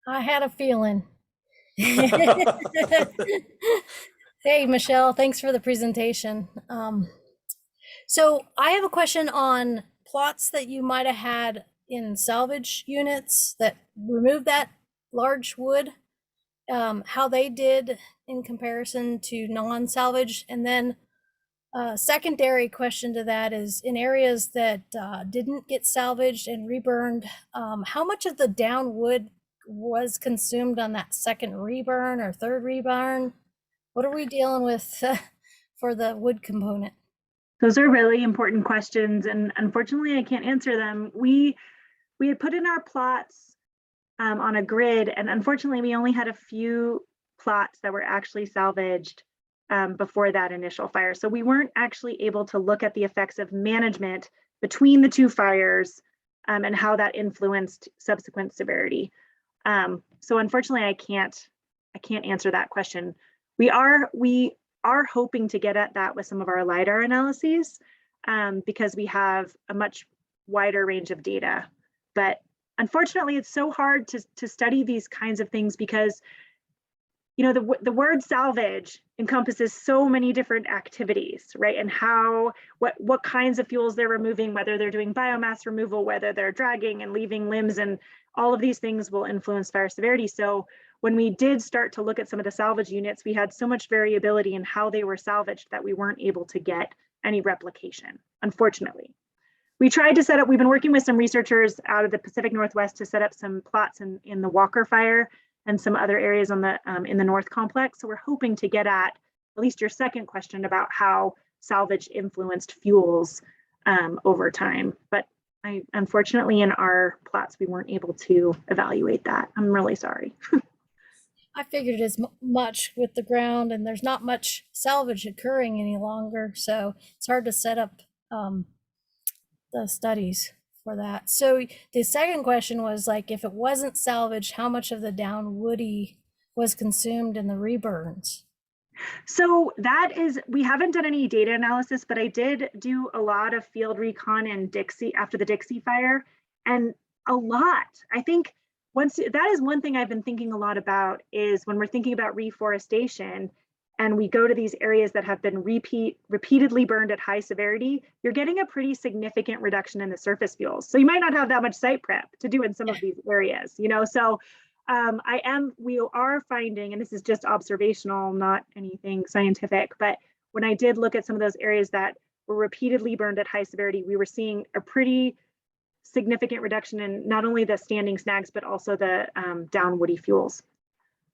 I had a feeling. Hey, Michelle, thanks for the presentation. So I have a question on plots that you might have had in salvage units that removed that large wood, how they did in comparison to non-salvage. And then a secondary question to that is, in areas that didn't get salvaged and reburned, how much of the down wood was consumed on that second reburn or third reburn? What are we dealing with for the wood component? Those are really important questions, and unfortunately I can't answer them. We had put in our plots on a grid, and unfortunately we only had a few plots that were actually salvaged before that initial fire. So we weren't actually able to look at the effects of management between the two fires and how that influenced subsequent severity. So unfortunately I can't answer that question. We are hoping to get at that with some of our LiDAR analyses because we have a much wider range of data. But unfortunately, it's so hard to study these kinds of things because, the word salvage encompasses so many different activities, right? And what kinds of fuels they're removing, whether they're doing biomass removal, whether they're dragging and leaving limbs, and all of these things will influence fire severity. So when we did start to look at some of the salvage units, we had so much variability in how they were salvaged that we weren't able to get any replication, unfortunately. We tried to set up, we've been working with some researchers out of the Pacific Northwest to set up some plots in the Walker Fire and some other areas on the in the North Complex. So we're hoping to get at least your second question about how salvage influenced fuels over time. But unfortunately, in our plots, we weren't able to evaluate that. I'm really sorry. I figured as much with the ground, and there's not much salvage occurring any longer, so it's hard to set up the studies for that. So the second question was like, if it wasn't salvaged, how much of the down woody was consumed in the reburns? So that is, we haven't done any data analysis, but I did do a lot of field recon in Dixie after the Dixie fire, and a lot. I think that is one thing I've been thinking a lot about is when we're thinking about reforestation and we go to these areas that have been repeatedly burned at high severity, you're getting a pretty significant reduction in the surface fuels. So you might not have that much site prep to do in some of these areas, you know, so we are finding, and this is just observational, not anything scientific, but when I did look at some of those areas that were repeatedly burned at high severity, we were seeing a pretty significant reduction in not only the standing snags, but also the down woody fuels.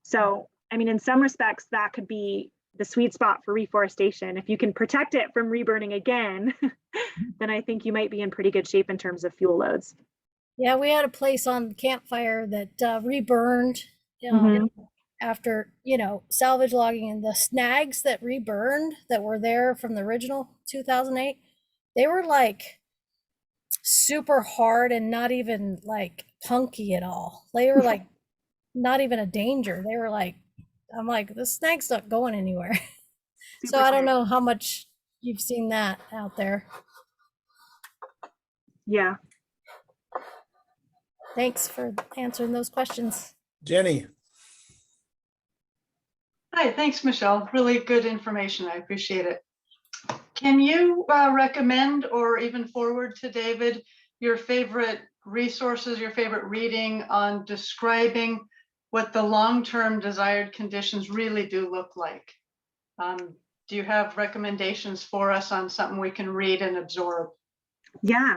So, I mean, in some respects, that could be the sweet spot for reforestation. If you can protect it from reburning again, then I think you might be in pretty good shape in terms of fuel loads. Yeah, we had a place on Campfire that reburned after, you know, salvage logging, and the snags that reburned that were there from the original 2008, they were like super hard and not even like punky at all. They were like not even a danger. They were like, I'm like, the snag's not going anywhere. So I don't know how much you've seen that out there. Yeah. Thanks for answering those questions. Jenny. Hi, thanks, Michelle. Really good information. I appreciate it. Can you recommend or even forward to David your favorite resources, your favorite reading on describing what the long-term desired conditions really do look like? Do you have recommendations for us on something we can read and absorb? Yeah,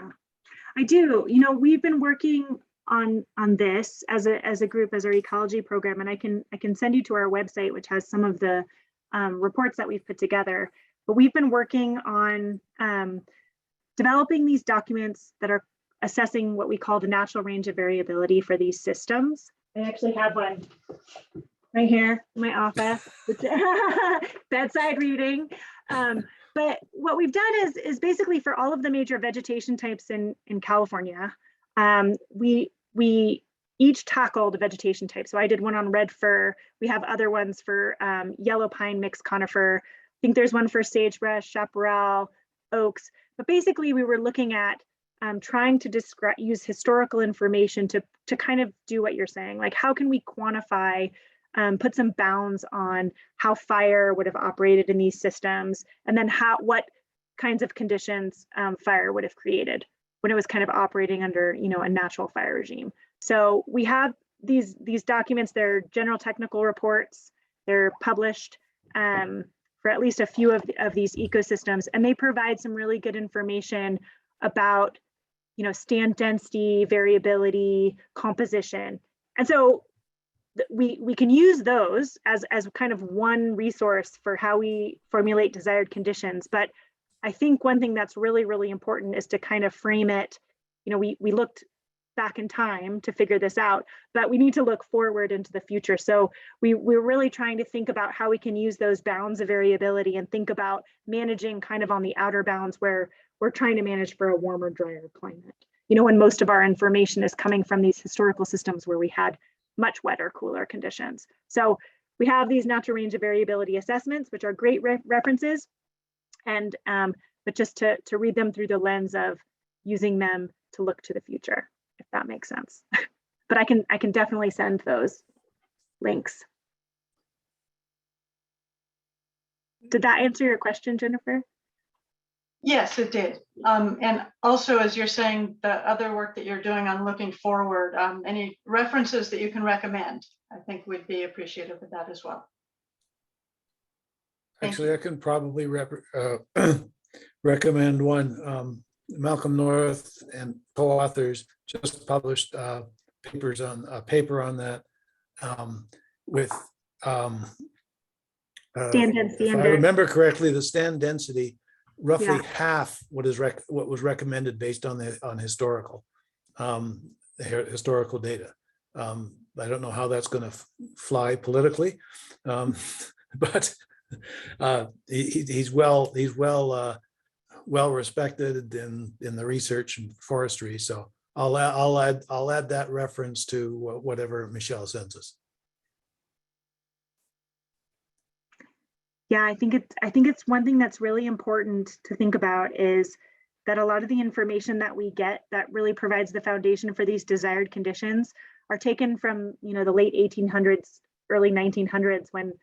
I do. You know, we've been working on this as a group, as our ecology program, and I can send you to our website, which has some of the reports that we've put together. But we've been working on developing these documents that are assessing what we call the natural range of variability for these systems. I actually have one right here in my office, bedside reading. But what we've done is basically for all of the major vegetation types in California, we each tackled a vegetation type. So I did one on red fir. We have other ones for yellow pine, mixed conifer. I think there's one for sagebrush, chaparral, oaks. But basically we were looking at trying to use historical information to kind of do what you're saying. Like, how can we quantify, put some bounds on how fire would have operated in these systems, and then what kinds of conditions fire would have created when it was kind of operating under, you know, a natural fire regime. So we have these documents. They're general technical reports. They're published for at least a few of these ecosystems, and they provide some really good information about, you know, stand density, variability, composition. And so we can use those as kind of one resource for how we formulate desired conditions. But I think one thing that's really, really important is to kind of frame it. You know, we looked back in time to figure this out, but we need to look forward into the future. So we're really trying to think about how we can use those bounds of variability and think about managing kind of on the outer bounds where we're trying to manage for a warmer, drier climate. You know, when most of our information is coming from these historical systems where we had much wetter, cooler conditions. So we have these natural range of variability assessments, which are great references. And but just to read them through the lens of using them to look to the future, if that makes sense. But I can definitely send those links. Did that answer your question, Jennifer? Yes, it did. And also, as you're saying, the other work that you're doing on looking forward, any references that you can recommend, I think we'd be appreciative of that as well. Thank Actually, you. I can probably recommend one. Malcolm North and co-authors just published papers on a paper on that with Stand density if I under. remember correctly, the stand density roughly Yeah. half what was recommended based on historical historical data. I don't know how that's going to fly politically, but he's well respected in the research and forestry. So I'll add that reference to whatever Michelle sends us. Yeah, I think it's one thing that's really important to think about is that a lot of the information that we get that really provides the foundation for these desired conditions are taken from, the late 1800s, early 1900s, when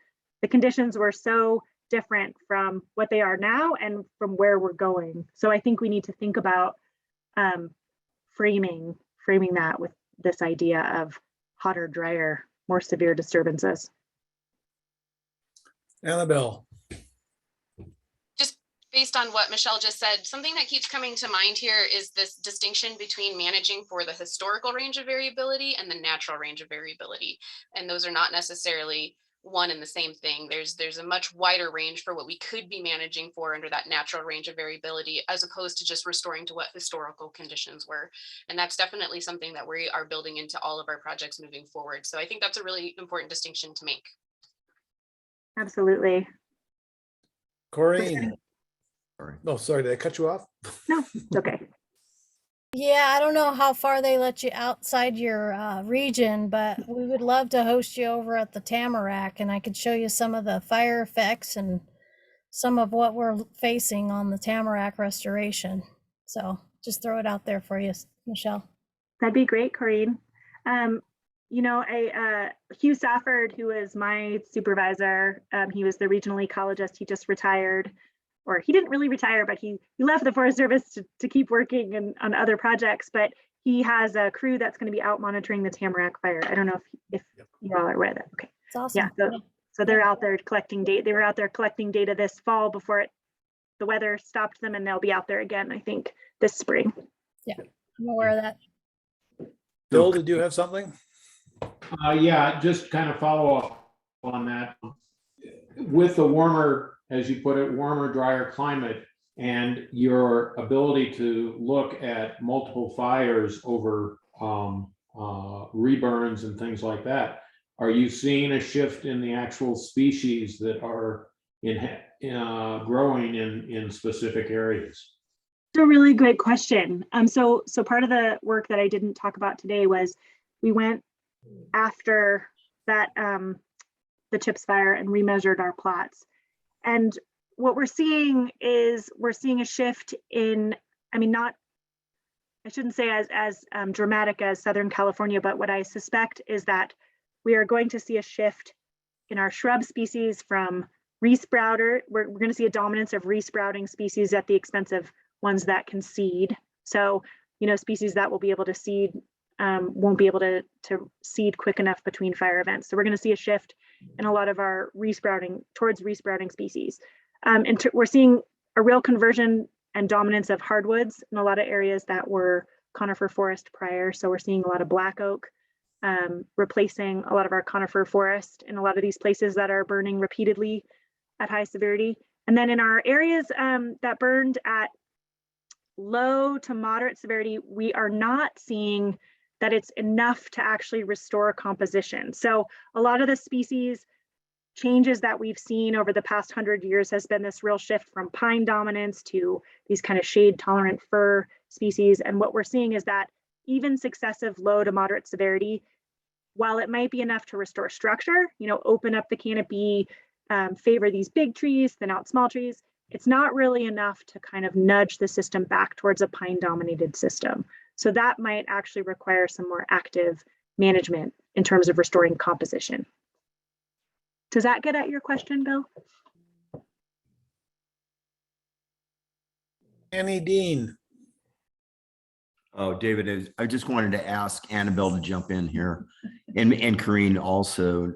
the conditions were so different from what they are now and from where we're going. So I think we need to think about framing that with this idea of hotter, drier, more severe disturbances. Annabelle. Just based on what Michelle just said, something that keeps coming to mind here is this distinction between managing for the historical range of variability and the natural range of variability. And those are not necessarily one and the same thing. There's a much wider range for what we could be managing for under that natural range of variability, as opposed to just restoring to what historical conditions were. And that's definitely something that we are building into all of our projects moving forward. So I think that's a really important distinction to make. Absolutely. Corinne. Sorry. Oh, sorry, did I cut you off? No, it's okay. Yeah, I don't know how far they let you outside your region, but we would love to host you over at the Tamarack, and I could show you some of the fire effects and some of what we're facing on the Tamarack restoration. So just throw it out there for you, Michelle. That'd be great, Corinne. Hugh Safford, who was my supervisor, he was the regional ecologist. He just retired, or he didn't really retire, but he left the Forest Service to keep working on other projects. But he has a crew that's going to be out monitoring the Tamarack fire. I don't know if you all are aware of that. Okay. It's awesome. Yeah. So they're out there collecting data. They were out there collecting data this fall before the weather stopped them, and they'll be out there again, I think, this spring. Yeah, I'm aware of that. Bill, did you have something? Yeah, just kind of follow up on that. With the warmer, as you put it, warmer, drier climate and your ability to look at multiple fires over reburns and things like that, are you seeing a shift in the actual species that are growing in specific areas? It's a really great question. So part of the work that I didn't talk about today was we went after that the Chips fire and remeasured our plots. And what we're seeing is a shift in, I shouldn't say as dramatic as Southern California, but what I suspect is that we are going to see a shift in our shrub species from resprouter. We're going to see a dominance of resprouting species at the expense of ones that can seed. So, species that will be able to seed won't be able to seed quick enough between fire events. So we're going to see a shift in a lot of our towards resprouting species. We're seeing a real conversion and dominance of hardwoods in a lot of areas that were conifer forest prior. So we're seeing a lot of black oak replacing a lot of our conifer forest in a lot of these places that are burning repeatedly at high severity. And then in our areas that burned at low to moderate severity, we are not seeing that it's enough to actually restore composition. So a lot of the species changes that we've seen over the past 100 years has been this real shift from pine dominance to these kind of shade tolerant fir species. And what we're seeing is that even successive low to moderate severity, while it might be enough to restore structure, open up the canopy, favor these big trees, thin out small trees, it's not really enough to kind of nudge the system back towards a pine dominated system. So that might actually require some more active management in terms of restoring composition. Does that get at your question, Bill? Annie Dean. Oh, David, I just wanted to ask Annabelle to jump in here and Karine also.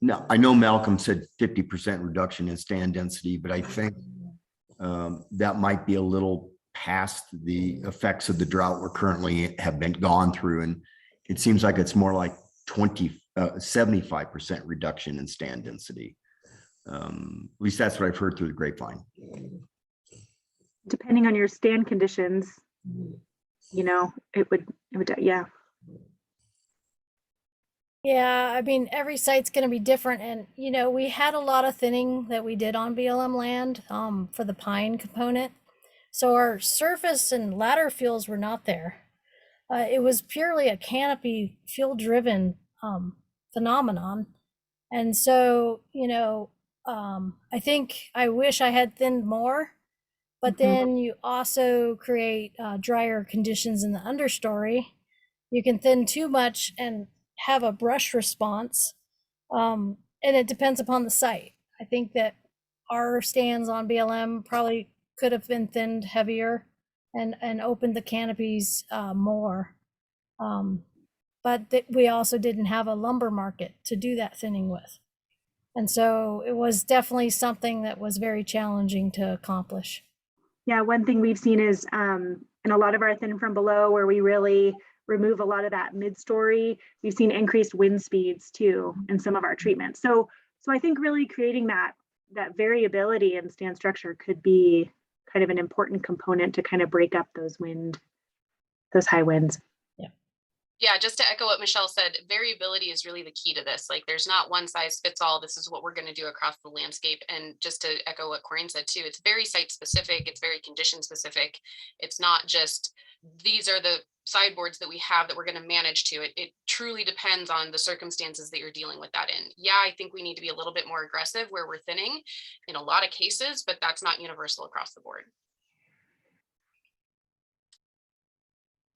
No, I know Malcolm said 50% reduction in stand density, but I think that might be a little past the effects of the drought we're currently have been gone through. And it seems like it's more like 75% reduction in stand density. At least that's what I've heard through the grapevine. Depending on your stand conditions, you know, it would, yeah. Yeah, I mean, every site's going to be different. And, you know, we had a lot of thinning that we did on BLM land for the pine component. So our surface and ladder fuels were not there. It was purely a canopy fuel driven phenomenon. And so, you know, I think I wish I had thinned more, but then you also create drier conditions in the understory. You can thin too much and have a brush response. And it depends upon the site. I think that our stands on BLM probably could have been thinned heavier and opened the canopies more. But we also didn't have a lumber market to do that thinning with. And so it was definitely something that was very challenging to accomplish. Yeah, one thing we've seen is in a lot of our thin from below, where we really remove a lot of that mid-story, we've seen increased wind speeds too in some of our treatments. So I think really creating that variability in stand structure could be kind of an important component to kind of break up those high winds. Yeah, just to echo what Michelle said, variability is really the key to this. Like, there's not one size fits all. This is what we're going to do across the landscape. And just to echo what Corinne said too, it's very site specific. It's very condition specific. It's not just these are the sideboards that we have that we're going to manage to. It truly depends on the circumstances that you're dealing with that in. Yeah, I think we need to be a little bit more aggressive where we're thinning in a lot of cases, but that's not universal across the board.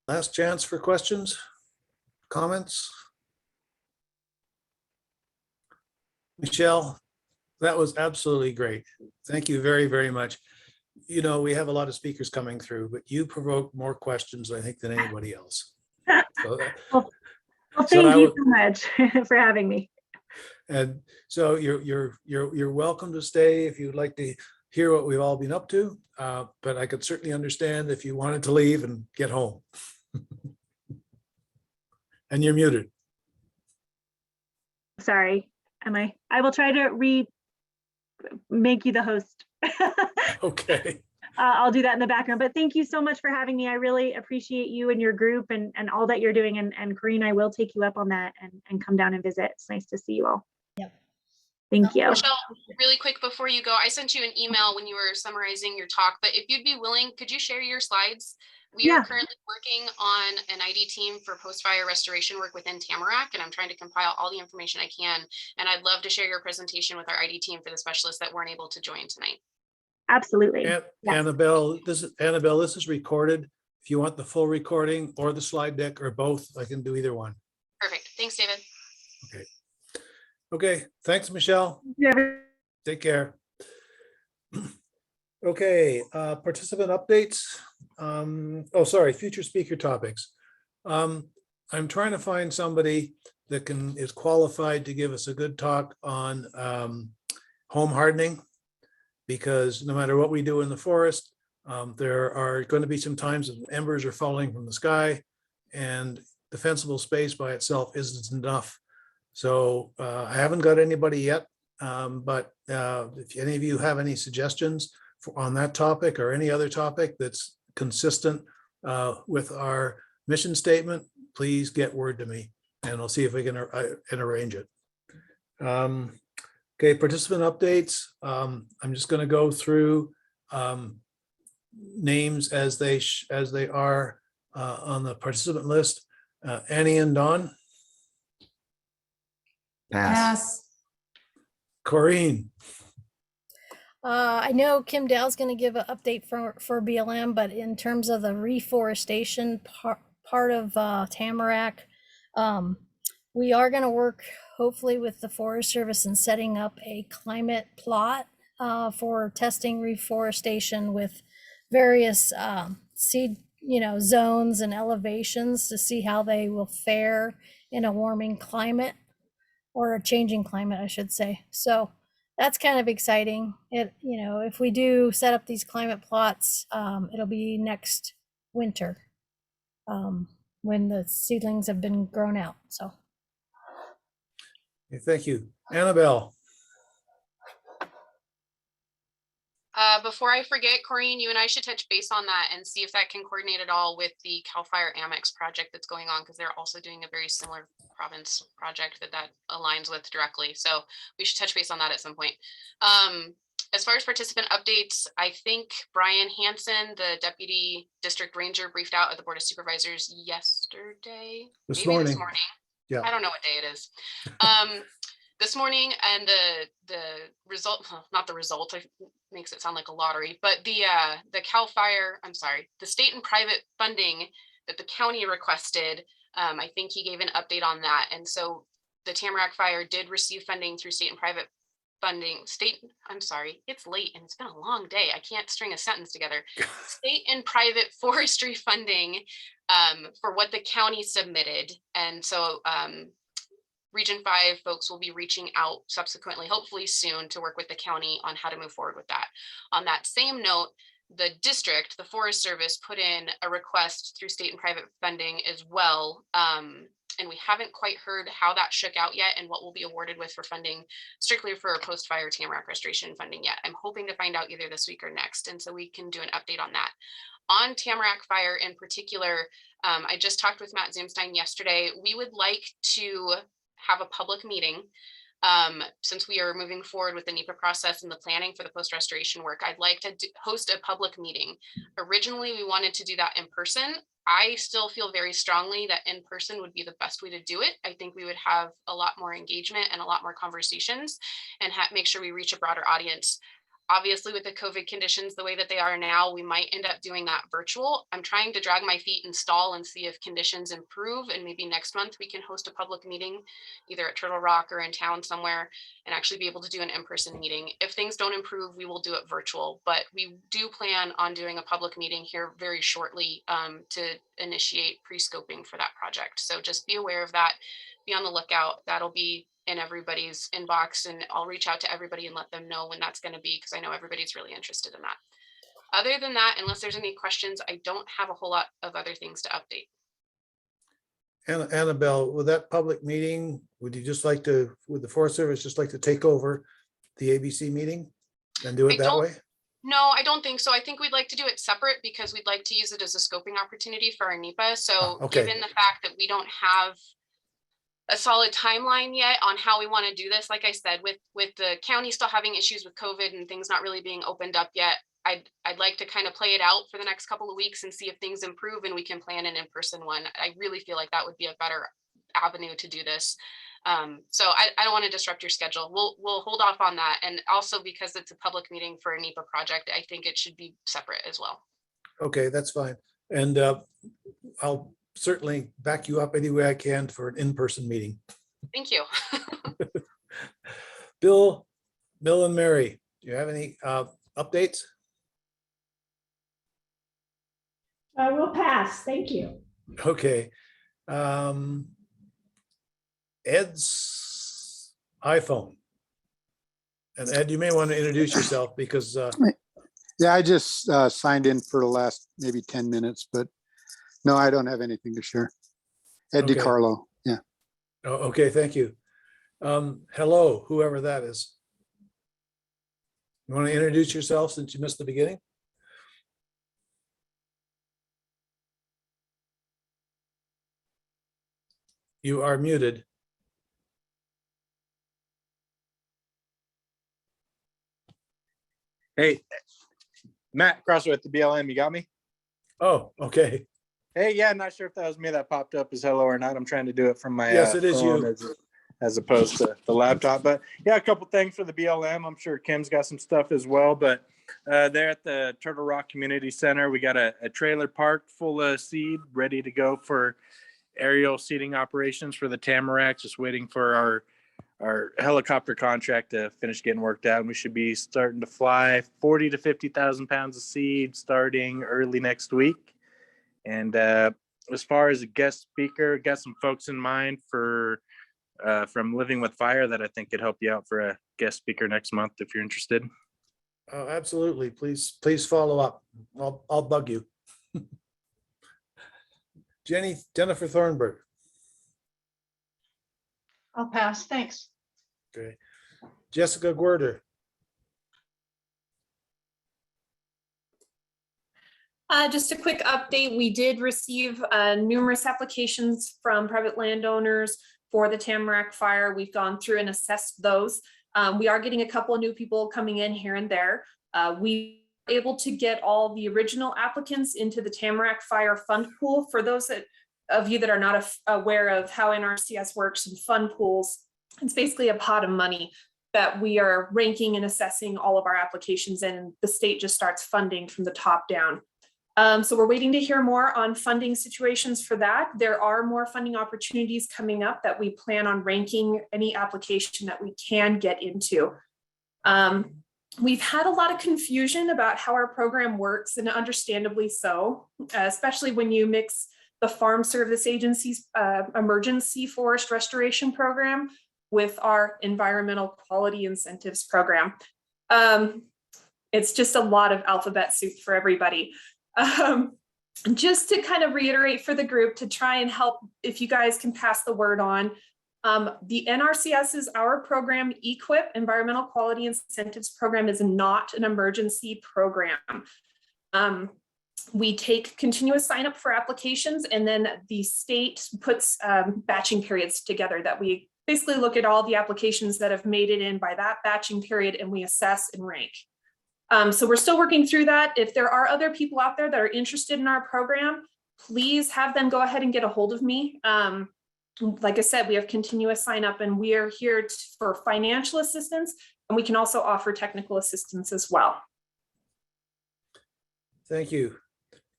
Last chance for questions, comments. Michelle, that was absolutely great. Thank you very, very much. You know, we have a lot of speakers coming through, but you provoked more questions, I think, than anybody else. So well, thank you so much for having me. And so you're welcome to stay if you'd like to hear what we've all been up to. But I could certainly understand if you wanted to leave and get home. And you're muted. Sorry, I will try to make you the host. Okay. I'll do that in the background, but thank you so much for having me. I really appreciate you and your group and all that you're doing. And Corinne, I will take you up on that and come down and visit. It's nice to see you all. Yep. Thank you. Michelle, really quick before you go, I sent you an email when you were summarizing your talk, but if you'd be willing, could you share your slides? We are currently working on an ID team for post-fire restoration work within Tamarack, and I'm trying to compile all the information I can. And I'd love to share your presentation with our ID team for the specialists that weren't able to join tonight. Absolutely. Annabelle, this is recorded. If you want the full recording or the slide deck or both, I can do either one. Perfect. Thanks, David. Okay. Okay. Thanks, Michelle. Yeah. Take care. Okay. Participant updates. Oh, sorry. Future speaker topics. I'm trying to find somebody that is qualified to give us a good talk on home hardening, because no matter what we do in the forest, there are going to be some times when embers are falling from the sky and defensible space by itself isn't enough. So I haven't got anybody yet, but if any of you have any suggestions on that topic or any other topic that's consistent with our mission statement, please get word to me and I'll see if we can arrange it. Okay, participant updates. I'm just going to go through names as they are on the participant list. Annie and Dawn. Pass. Corinne. I know Kim Dow's going to give an update for BLM, but in terms of the reforestation part of Tamarack, we are going to work hopefully with the Forest Service in setting up a climate plot for testing reforestation with various seed, zones and elevations to see how they will fare in a warming climate, or a changing climate, I should say. So that's kind of exciting. If we do set up these climate plots, it'll be next winter when the seedlings have been grown out. So. Okay, thank you. Annabelle. Before I forget, Corinne, you and I should touch base on that and see if that can coordinate at all with the CAL FIRE Amex project that's going on, because they're also doing a very similar province project that aligns with directly. So we should touch base on that at some point. As far as participant updates, I think Brian Hansen, the deputy district ranger, briefed out at the Board of Supervisors yesterday. This Maybe morning. this morning. Yeah. I don't know what day it is. This morning, and the result, well, not the result, it makes it sound like a lottery, but the CAL FIRE, I'm sorry, the state and private funding that the county requested, I think he gave an update on that. And so the Tamarack Fire did receive funding through state and private funding. I'm sorry, it's late and it's been a long day. I can't string a sentence together. State and private forestry funding for what the county submitted. And so Region 5 folks will be reaching out subsequently, hopefully soon, to work with the county on how to move forward with that. On that same note, the district, the Forest Service, put in a request through state and private funding as well. And we haven't quite heard how that shook out yet and what will be awarded with for funding, strictly for post-fire Tamarack restoration funding yet. I'm hoping to find out either this week or next. And so we can do an update on that. On Tamarack Fire in particular, I just talked with Matt Zumstein yesterday. We would like to have a public meeting. Since we are moving forward with the NEPA process and the planning for the post-restoration work, I'd like to host a public meeting. Originally, we wanted to do that in person. I still feel very strongly that in person would be the best way to do it. I think we would have a lot more engagement and a lot more conversations and make sure we reach a broader audience. Obviously, with the COVID conditions the way that they are now, we might end up doing that virtual. I'm trying to drag my feet and stall and see if conditions improve, and maybe next month we can host a public meeting either at Turtle Rock or in town somewhere and actually be able to do an in-person meeting. If things don't improve, we will do it virtual, but we do plan on doing a public meeting here very shortly to initiate pre-scoping for that project. So just be aware of that, be on the lookout. That'll be in everybody's inbox, and I'll reach out to everybody and let them know when that's going to be, because I know everybody's really interested in that. Other than that, unless there's any questions, I don't have a whole lot of other things to update. Annabelle, with that public meeting, would the Forest Service just like to take over the ABC meeting and do it that way? No, I don't think so. I think we'd like to do it separate because we'd like to use it as a scoping opportunity for our NEPA. So given the fact that we don't have a solid timeline yet on how we want to do this, like I said, with the county still having issues with COVID and things not really being opened up yet, I'd like to kind of play it out for the next couple of weeks and see if things improve and we can plan an in-person one. I really feel like that would be a better avenue to do this. So I don't want to disrupt your schedule. We'll hold off on that. And also because it's a public meeting for a NEPA project, I think it should be separate as well. Okay, that's fine. And I'll certainly back you up any way I can for an in-person meeting. Thank you. Bill and Mary, do you have any updates? We'll pass. Thank you. Okay. Ed's iPhone. And Ed, you may want to introduce yourself because yeah, I just signed in for the last maybe 10 minutes, but no, I don't have anything to share. Ed Okay. DiCarlo, yeah. Oh, okay, thank you. Hello, whoever that is. You want to introduce yourself since you missed the beginning? You are muted. Hey, Matt Crossway at the BLM, you got me? Oh, okay. Hey, yeah, not sure if that was me that popped up as hello or not. I'm trying to do it from my Yes, it is phone you. as opposed to the laptop. But yeah, a couple things for the BLM. I'm sure Kim's got some stuff as well. But there at the Turtle Rock Community Center, we got a trailer park full of seed ready to go for aerial seeding operations for the Tamarack. Just waiting for our helicopter contract to finish getting worked out. And we should be starting to fly 40 to 50,000 pounds of seed starting early next week. And as far as a guest speaker, got some folks in mind for from Living with Fire that I think could help you out for a guest speaker next month if you're interested. Oh, absolutely. Please follow up. I'll bug you. Jennifer Thornburg. I'll pass. Thanks. Okay. Jessica Guerder. Just a quick update. We did receive numerous applications from private landowners for the Tamarack fire. We've gone through and assessed those. We are getting a couple of new people coming in here and there. We were able to get all the original applicants into the Tamarack Fire Fund Pool. For those of you that are not aware of how NRCS works and fund pools, it's basically a pot of money that we are ranking and assessing all of our applications in, and the state just starts funding from the top down. So we're waiting to hear more on funding situations for that. There are more funding opportunities coming up that we plan on ranking any application that we can get into. We've had a lot of confusion about how our program works, and understandably so, especially when you mix the Farm Service Agency's emergency forest restoration program with our environmental quality incentives program. It's just a lot of alphabet soup for everybody. Just to kind of reiterate for the group to try and help, if you guys can pass the word on, the NRCS is our program. EQIP, Environmental Quality Incentives Program, is not an emergency program. We take continuous sign up for applications, and then the state puts batching periods together that we basically look at all the applications that have made it in by that batching period, and we assess and rank. So we're still working through that. If there are other people out there that are interested in our program, please have them go ahead and get a hold of me. Like I said, we have continuous sign up, and we are here for financial assistance, and we can also offer technical assistance as well. Thank you.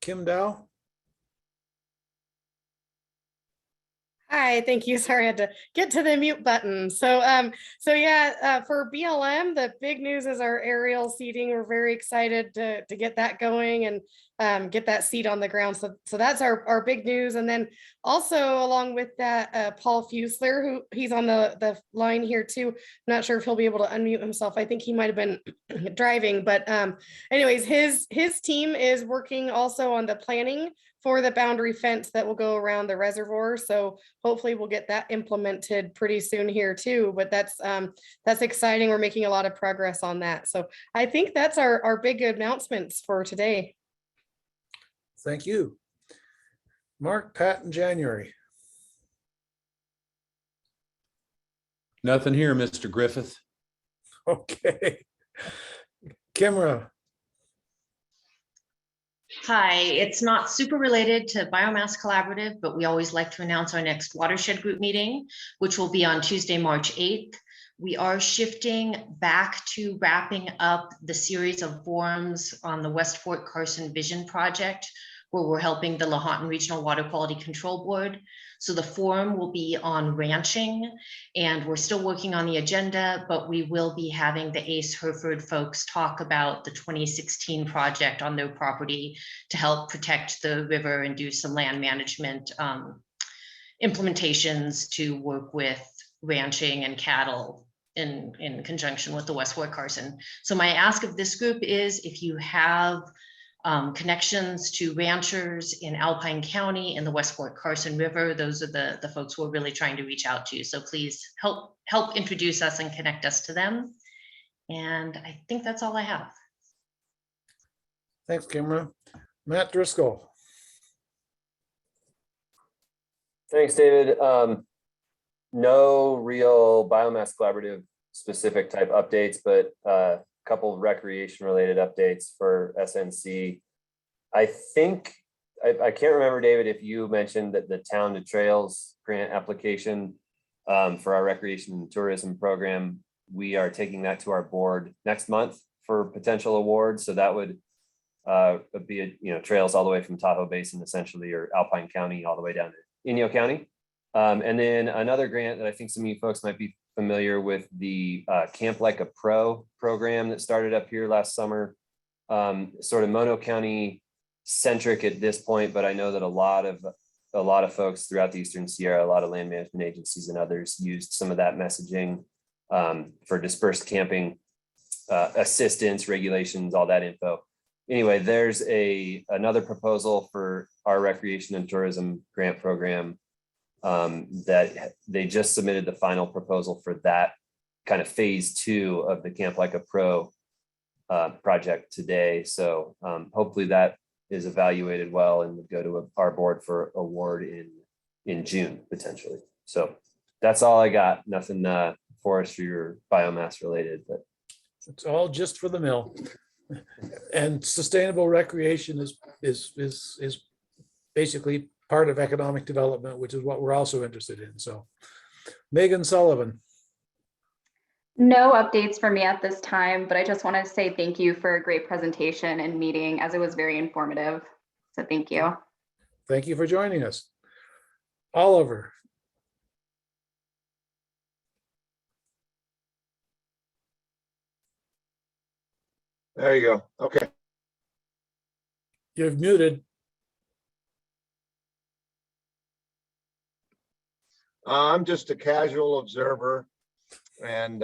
Kim Dow. Hi, thank you. Sorry, I had to get to the mute button. So yeah, for BLM, the big news is our aerial seeding. We're very excited to get that going and get that seed on the ground. So that's our big news. And then also along with that, Paul Fusler, who he's on the line here too. I'm not sure if he'll be able to unmute himself. I think he might have been driving, but anyways, his team is working also on the planning for the boundary fence that will go around the reservoir. So hopefully we'll get that implemented pretty soon here too, but that's exciting. We're making a lot of progress on that. So I think that's our big announcements for today. Thank you. Mark, Pat, and January. Nothing here, Mr. Griffith. Okay. Kimra. Hi, it's not super related to Biomass Collaborative, but we always like to announce our next watershed group meeting, which will be on Tuesday, March 8th. We are shifting back to wrapping up the series of forums on the West Fort Carson Vision Project, where we're helping the Lahontan Regional Water Quality Control Board. So the forum will be on ranching, and we're still working on the agenda, but we will be having the Ace Hereford folks talk about the 2016 project on their property to help protect the river and do some land management implementations to work with ranching and cattle in conjunction with the West Fort Carson. So my ask of this group is, if you have connections to ranchers in Alpine County and the West Fort Carson River, those are the folks we're really trying to reach out to. So please help introduce us and connect us to them. And I think that's all I have. Thanks, Kimra. Matt Driscoll. Thanks, David. No real Biomass Collaborative specific type updates, but couple of recreation related updates for SNC. I think, I can't remember, David, if you mentioned that the Town to Trails grant application for our recreation and tourism program, we are taking that to our board next month for potential awards. So that would be, trails all the way from Tahoe Basin essentially, or Alpine County all the way down to Inyo County. And then another grant that I think some of you folks might be familiar with the Camp Like a Pro program that started up here last summer. Sort of Mono County centric at this point, but I know that a lot of folks throughout the Eastern Sierra, a lot of land management agencies and others used some of that messaging for dispersed camping assistance, regulations, all that info. Anyway, there's another proposal for our recreation and tourism grant program that they just submitted the final proposal for that kind of phase 2 of the Camp Like a Pro project today. So hopefully that is evaluated well and would go to our board for award in June potentially. So that's all I got. Nothing forestry or biomass related, but it's all just for the mill. And sustainable recreation is basically part of economic development, which is what we're also interested in. So Megan Sullivan. No updates for me at this time, but I just want to say thank you for a great presentation and meeting, as it was very informative. So thank you. Thank you for joining us. Oliver. There you go. Okay. You're muted. I'm just a casual observer and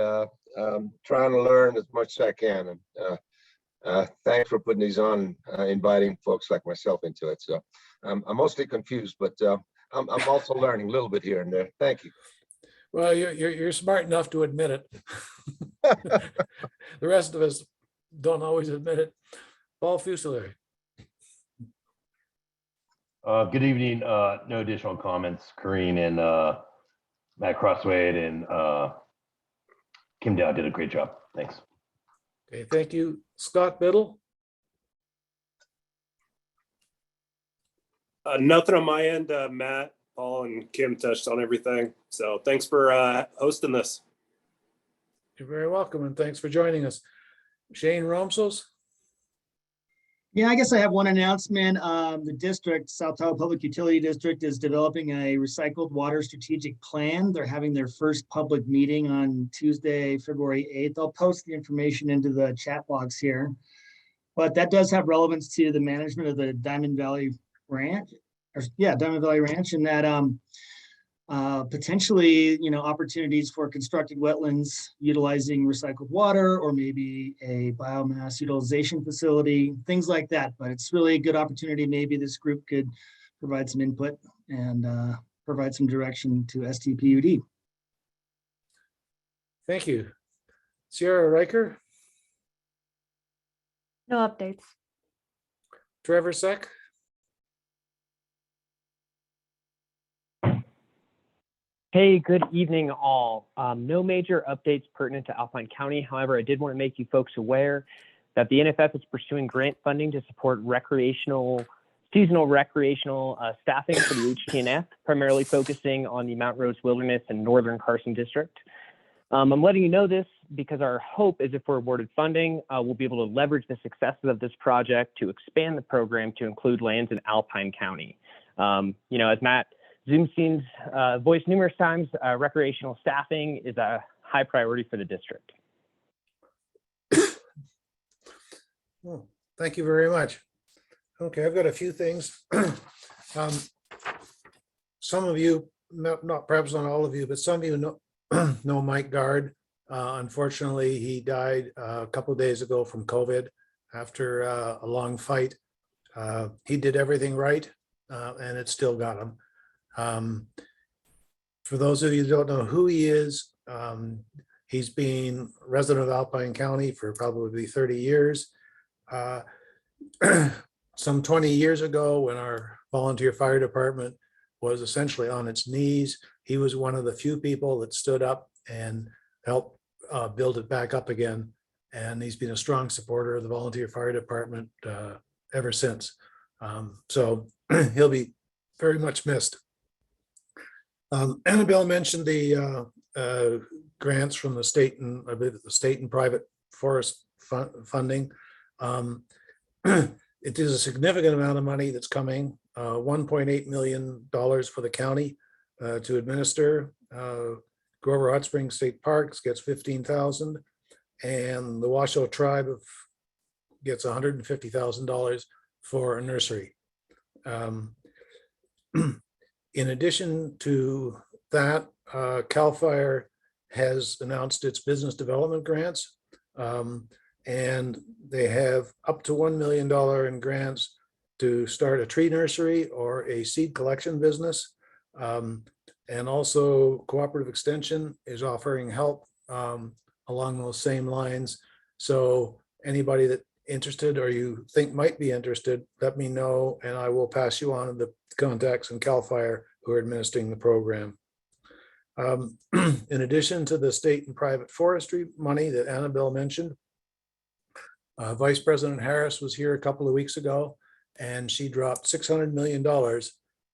trying to learn as much as I can. And thanks for putting these on, inviting folks like myself into it. So I'm mostly confused, but I'm also learning a little bit here and there. Thank you. Well, you're smart enough to admit it. The rest of us don't always admit it. Paul Fusilier. Good evening. No additional comments. Corrine and Matt Crosswade and Kim Dow did a great job. Thanks. Okay, thank you. Scott Biddle. Nothing on my end. Matt, Paul, and Kim touched on everything. So thanks for hosting this. You're very welcome, and thanks for joining us. Shane Romsos. Yeah, I guess I have one announcement. The district, South Tahoe Public Utility District, is developing a recycled water strategic plan. They're having their first public meeting on Tuesday, February 8th. I'll post the information into the chat box here. But that does have relevance to the management of the Diamond Valley Ranch. Diamond Valley Ranch, and that potentially, opportunities for constructed wetlands utilizing recycled water, or maybe a biomass utilization facility, things like that. But it's really a good opportunity. Maybe this group could provide some input and provide some direction to STPUD. Thank you. Sierra Riker. No updates. Trevor Seck. Hey, good evening all. No major updates pertinent to Alpine County. However, I did want to make you folks aware that the NFF is pursuing grant funding to support seasonal recreational staffing for the HTNF, primarily focusing on the Mount Rose Wilderness and Northern Carson District. I'm letting you know this because our hope is if we're awarded funding, we'll be able to leverage the successes of this project to expand the program to include lands in Alpine County. As Matt Zoomstein's voiced numerous times, recreational staffing is a high priority for the district. Well, thank you very much. Okay, I've got a few things. Some of you, not perhaps not all of you, but some of you know Mike Gard. Unfortunately, he died a couple of days ago from COVID after a long fight. He did everything right, and it still got him. For those of you who don't know who he is, he's been resident of Alpine County for probably 30 years. Some 20 years ago, when our volunteer fire department was essentially on its knees, he was one of the few people that stood up and helped build it back up again. And he's been a strong supporter of the volunteer fire department ever since. So he'll be very much missed. Annabelle mentioned the grants from the state and I believe the state and private forest funding. It is a significant amount of money that's coming, $1.8 million for the county to administer. Grover Hot Springs State Parks gets 15,000, and the Washoe Tribe gets $150,000 for a nursery. In addition to that, CAL FIRE has announced its business development grants, and they have up to $1 million in grants to start a tree nursery or a seed collection business. And also Cooperative Extension is offering help along those same lines. So anybody that interested or you think might be interested, let me know and I will pass you on the contacts in CAL FIRE who are administering the program. In addition to the state and private forestry money that Annabelle mentioned, Vice President Harris was here a couple of weeks ago and she dropped $600 million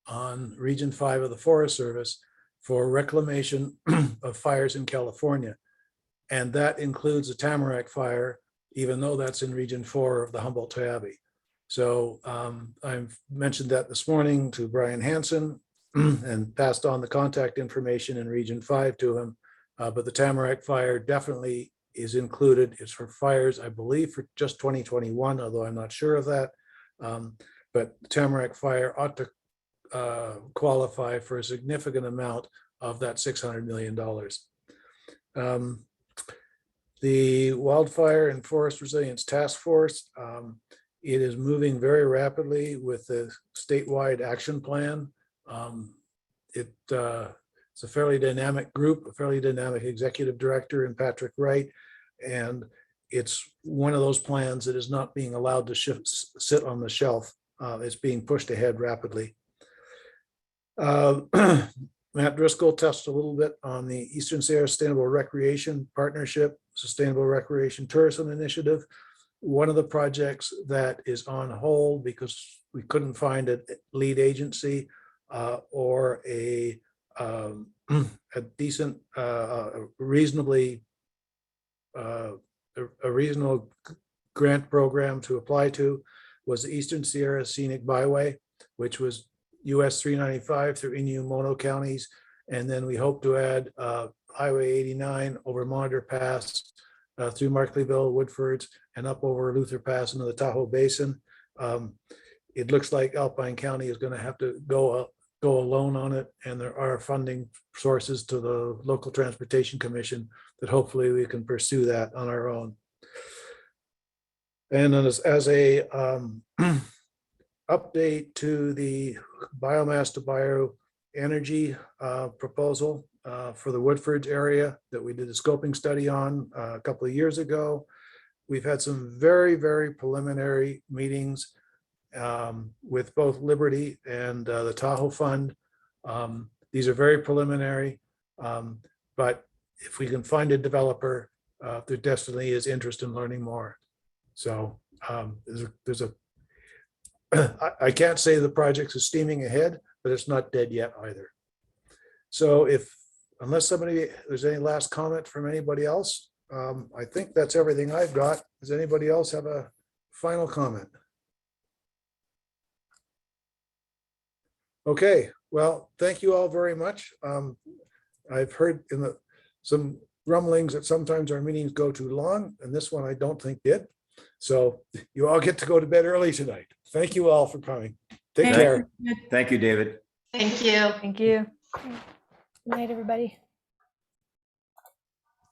on Region 5 of the Forest Service for reclamation of fires in California. And that includes the Tamarack fire, even though that's in Region 4 of the Humboldt-Tioga. So I've mentioned that this morning to Brian Hansen and passed on the contact information in Region 5 to him. But the Tamarack fire definitely is included. It's for fires, I believe, for just 2021, although I'm not sure of that. But the Tamarack fire ought to qualify for a significant amount of that $600 million. The Wildfire and Forest Resilience Task Force, it is moving very rapidly with the statewide action plan. It's a fairly dynamic group, a fairly dynamic executive director in Patrick Wright, and it's one of those plans that is not being allowed to sit on the shelf. It's being pushed ahead rapidly. Matt Driscoll touched a little bit on the Eastern Sierra Sustainable Recreation Partnership, Sustainable Recreation Tourism Initiative. One of the projects that is on hold because we couldn't find a lead agency or a decent, reasonable grant program to apply to was the Eastern Sierra Scenic Byway, which was US 395 through Inyo Mono counties. And then we hope to add Highway 89 over Monitor Pass through Markleyville, Woodfords, and up over Luther Pass into the Tahoe Basin. It looks like Alpine County is going to have to go alone on it, and there are funding sources to the Local Transportation Commission that hopefully we can pursue that on our own. And as a update to the biomass to bioenergy proposal for the Woodfords area that we did a scoping study on a couple of years ago. We've had some very, very preliminary meetings with both Liberty and the Tahoe Fund. These are very preliminary, but if we can find a developer, there definitely is interest in learning more. So I can't say the project is steaming ahead, but it's not dead yet either. So unless there's any last comment from anybody else, I think that's everything I've got. Does anybody else have a final comment? Okay, well, thank you all very much. I've heard some rumblings that sometimes our meetings go too long, and this one I don't think did. So you all get to go to bed early tonight. Thank you all for coming. Take care. Thank you, David. Thank you. Thank you. Good night, everybody.